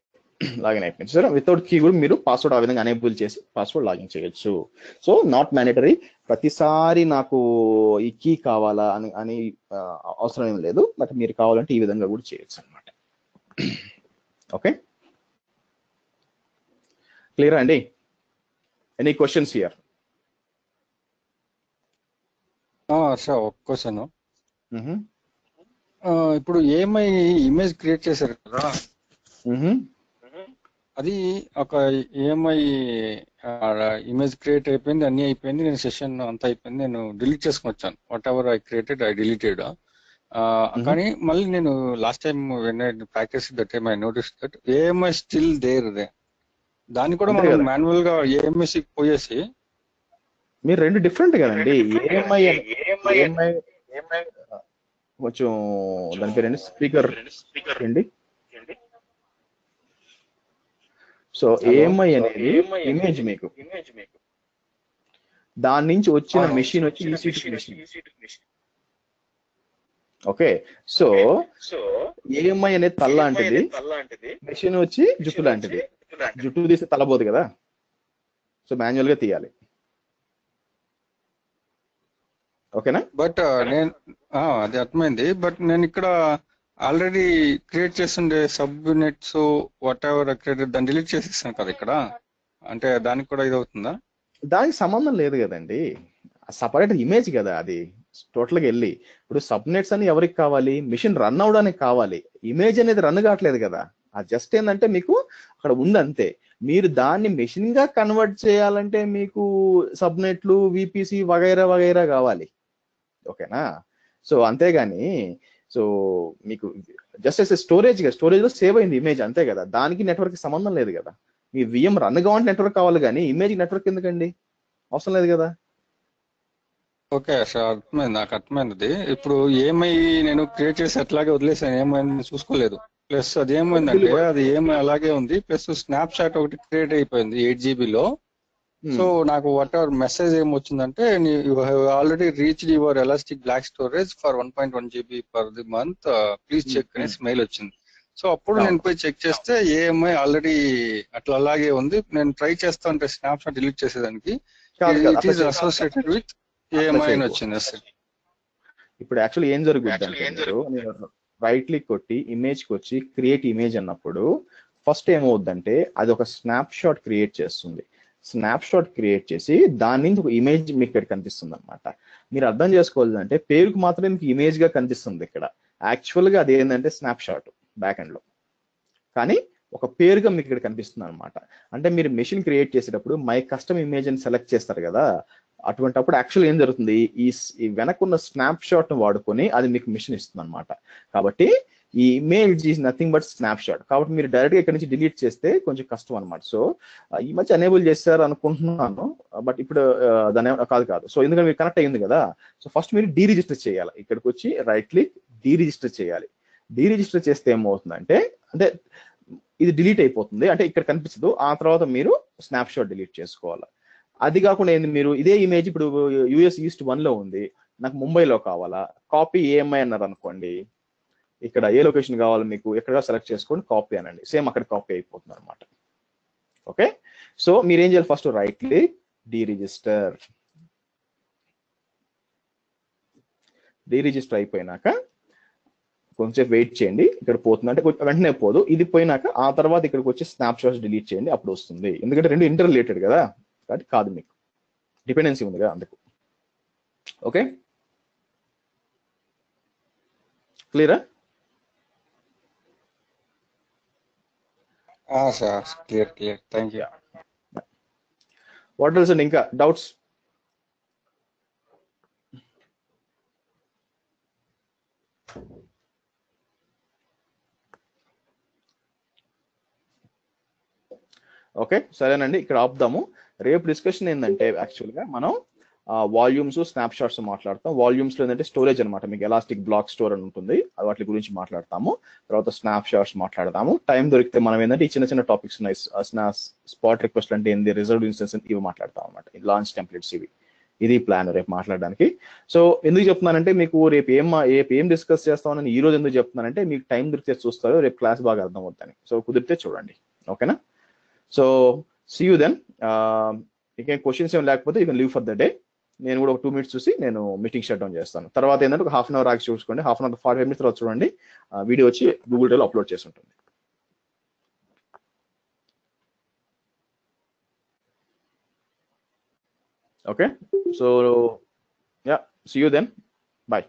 లాగిన్ అయిపోయింది. సరే, వితౌట్ కీ కూడా మీరు పాస్వర్డ్ ఆ విధంగా ఎనేబుల్ చేసి పాస్వర్డ్ లాగిన్ చేయొచ్చు. సో నాట్ మ్యాండేటరీ, ప్రతిసారి నాకు ఈ కీ కావాలా అని అవసరం ఏం లేదు, బట్ మీరు కావాలంటే ఈ విధంగా కూడా చేయొచ్చు అనమాట. ఓకే, క్లియర్ అండి? Any questions here? సార్ ఒక క్వశ్చన్, ఇప్పుడు ఏమై ఇమేజ్ క్రియేట్ చేశారు కదా, అది ఒక ఏమై ఇమేజ్ క్రియేట్ అయిపోయింది, అన్ని అయిపోయింది, నేను సెషన్ అంతా అయిపోయింది, నేను డిలీట్ చేసుకుని వచ్చాను. Whatever I created I deleted. కానీ మళ్ళీ నేను last time when I practice that time I notice that AMI still there. దాన్ని కూడా అంతే మనం కదా. మాన్యువల్ గా ఏఎంఐసి పోయేసి మీరు రెండు డిఫరెంట్ కదండి. ఏఎంఐ ఏఎంఐ కొంచెం దాని పేరండి స్పీకర్ అండి. సో ఏఎంఐ అనేది ఇమేజ్ మీకు, దాని నుంచి వచ్చిన మెషిన్ వచ్చి ఈసీ2 మెషిన్. ఓకే, సో ఏఎంఐ అనేది తల లాంటిది, మెషిన్ వచ్చి జుట్టు లాంటిది. జుట్టు తీస్తే తలబోదు కదా, సో మాన్యువల్ గా తీయాలి. ఓకేనా? బట్ నేను అది అర్థమైంది. బట్ నేను ఇక్కడ ఆల్రెడీ క్రియేట్ చేస్తుండే sub nets what ever created దాన్ని డిలీట్ చేసేస్తాను కదా ఇక్కడ. అంటే దానికి కూడా ఇది అవుతుందా? దానికి సంబంధం లేదు కదండి, సపరేట్ ఇమేజ్ కదా అది. టోటల్గా వెళ్ళి ఇప్పుడు సబ్నెట్స్ అని ఎవరికి కావాలి? మిషన్ రన్ అవడానికి కావాలి. ఇమేజ్ అనేది రన్ కావట్లేదు కదా, అది జస్ట్ ఏంటంటే మీకు అక్కడ ఉంది అంతే. మీరు దాన్ని మెషిన్ గా కన్వర్ట్ చేయాలంటే మీకు సబ్నెట్లు, విపిసి వగైరా వగైరా కావాలి. ఓకేనా? సో అంతేగాని సో మీకు జస్ట్ ఎస్ స్టోరేజ్ లో సేవ్ అయింది ఇమేజ్ అంతే కదా, దానికి నెట్వర్క్ సంబంధం లేదు కదా. మీ విఎం రన్ కావాలంటే నెట్వర్క్ కావాలి, కానీ ఇమేజ్ నెట్వర్క్ ఎందుకండి? అవసరం లేదు కదా. ఓకే సార్, అర్థమైంది, నాకు అర్థమైంది. ఇప్పుడు ఏమై నేను క్రియేట్ చేసి అట్లాగే వదిలేసాను, ఏమైంది చూసుకోలేదు. ప్లస్ అది ఏమైందంటే అది ఏమై అలాగే ఉంది. ప్లస్ స్నాప్ షాట్ ఒకటి క్రియేట్ అయిపోయింది 8 జీబీలో. సో నాకు వాట్ ఎవర్ మెసేజ్ ఏమొచ్చిందంటే already reached your elastic block storage for 1.1 GB per the month, please check అనేసి మెయిల్ వచ్చింది. సో అప్పుడు నేను పోయి చెక్ చేస్తే ఏఎంఐ ఆల్రెడీ అట్లా అలాగే ఉంది. నేను ట్రై చేస్తా అంటే స్నాప్ షాట్ డిలీట్ చేసేదానికి it is associated with AMI అని వచ్చింది సార్. ఇప్పుడు యాక్చువల్లీ ఏం జరుగుతుంది, రైట్ క్లిక్ కొట్టి ఇమేజ్ కి వచ్చి క్రియేట్ ఇమేజ్ అన్నప్పుడు ఫస్ట్ ఏమవుద్దంటే అది ఒక స్నాప్ షాట్ క్రియేట్ చేస్తుంది. స్నాప్ షాట్ క్రియేట్ చేసి దాని నుంచి ఒక ఇమేజ్ మీకు ఇక్కడ కనిపిస్తుంది అనమాట. మీరు అర్థం చేసుకోవాలంటే పేరుకు మాత్రమే మీకు ఇమేజ్ గా కనిపిస్తుంది. ఇక్కడ యాక్చువల్ గా అది ఏంటంటే స్నాప్ షాట్ బ్యాక్ ఎండ్ లో, కానీ ఒక పేరుగా మీకు ఇక్కడ కనిపిస్తుంది అనమాట. అంటే మీరు మెషిన్ క్రియేట్ చేసేటప్పుడు మై కస్టమ్ ఇమేజ్ అని సెలెక్ట్ చేస్తారు కదా, అటువంటిప్పుడు యాక్చువల్ ఏం జరుగుతుంది, ఈ వెనకున్న స్నాప్ షాట్ ను వాడుకొని అది మీకు మిషన్ ఇస్తుంది అనమాట. కాబట్టి ఈ image is nothing but snap shot. కాబట్టి మీరు డైరెక్ట్ గా ఇక్కడ నుంచి డిలీట్ చేస్తే కొంచెం కష్టం అనమాట. సో ఈ మధ్య ఎనేబుల్ చేశారు అనుకుంటున్నాను, బట్ ఇప్పుడు దాని కాదు. సో ఎందుకంటే మీరు కనెక్ట్ అయ్యింది కదా, సో ఫస్ట్ మీరు డీరిజిస్టర్ చేయాలి. ఇక్కడికి వచ్చి రైట్ క్లిక్ డీరిజిస్టర్ చేయాలి. డీరిజిస్టర్ చేస్తే ఏమవుతుందంటే అంటే ఇది డిలీట్ అయిపోతుంది, అంటే ఇక్కడ కనిపించదు. ఆ తర్వాత మీరు స్నాప్ షాట్ డిలీట్ చేసుకోవాలి. అది కాకుండా ఏంది, మీరు ఇదే ఇమేజ్ ఇప్పుడు యుఎస్ ఈస్ట్ 1 లో ఉంది, నాకు ముంబైలో కావాలా, కాపీ ఏఎంఐ అన్నారు అనుకోండి, ఇక్కడ ఏ లొకేషన్ కావాలి మీకు ఎక్కడ సెలెక్ట్ చేసుకోండి, కాపీ అనండి, సేమ్ అక్కడ కాపీ అయిపోతుంది అనమాట. ఓకే, సో మీరేం చేయాలి, ఫస్ట్ రైట్ క్లిక్ డీరిజిస్టర్. డీరిజిస్టర్ అయిపోయినాక కొంచెం వెయిట్ చేయండి, ఇక్కడ పోతుంది అంటే వెంటనే పోదు, ఇది పోయినాక ఆ తర్వాత ఇక్కడికి వచ్చి స్నాప్ షాట్స్ డిలీట్ చేయండి, అప్పుడు వస్తుంది. ఎందుకంటే రెండు ఇంటర్ రిలేటెడ్ కదా, కాబట్టి కాదు, మీకు డిపెండెన్సీ ఉంది కదా అందుకు. ఓకే, క్లియరా? Sir clear thank you. What else అండి, ఇంకా డౌట్స్? ఓకే, సరేనండి, ఇక్కడ ఆపుదాము. రేపు డిస్కషన్ ఏంటంటే యాక్చువల్గా మనం వాల్యూమ్స్, స్నాప్ షాట్స్ మాట్లాడతాం. వాల్యూమ్స్ లో ఏంటంటే స్టోరేజ్ అనమాట, మీకు ఎలాస్టిక్ బ్లాక్ స్టోర్ అని ఉంటుంది, వాటి గురించి మాట్లాడతాము. తర్వాత స్నాప్ షాట్స్ మాట్లాడతాము. టైం దొరికితే మనం ఏంటంటే ఈ చిన్న చిన్న టాపిక్స్ ఉన్నాయి, స్పాట్ రిక్వెస్ట్ అంటే ఏంది, రిజర్వ్డ్ ఇన్స్టెన్స్ ఇవి మాట్లాడతాం అనమాట, లాంచ్ టెంప్లెట్స్ ఇవి. ఇది ప్లాన్ రేపు మాట్లాడడానికి. సో ఎందుకు చెప్తున్నానంటే మీకు రేపు ఏం డిస్కస్ చేస్తామని ఈ రోజు ఎందుకు చెప్తున్నానంటే మీకు టైం దొరికితే చూస్తారు, రేపు క్లాస్ బాగా అర్థం అవుతుంది. సో కుదిరితే చూడండి, ఓకేనా? So see you then. ఇంకేం క్వశ్చన్స్ ఏం లేకపోతే you can leave for the day. నేను కూడా ఒక 2 minutes చూసి నేను మీటింగ్ షట్ డౌన్ చేస్తాను. తర్వాత ఏంటంటే ఒక 1/2 hour ఆగి చూసుకోండి, 1/2 hour 45 minutes తర్వాత చూడండి, వీడియో వచ్చి గూగుల్ డ్రైవ్లో అప్లోడ్ చేసి ఉంటుంది. Okay, so yeah, see you then, bye.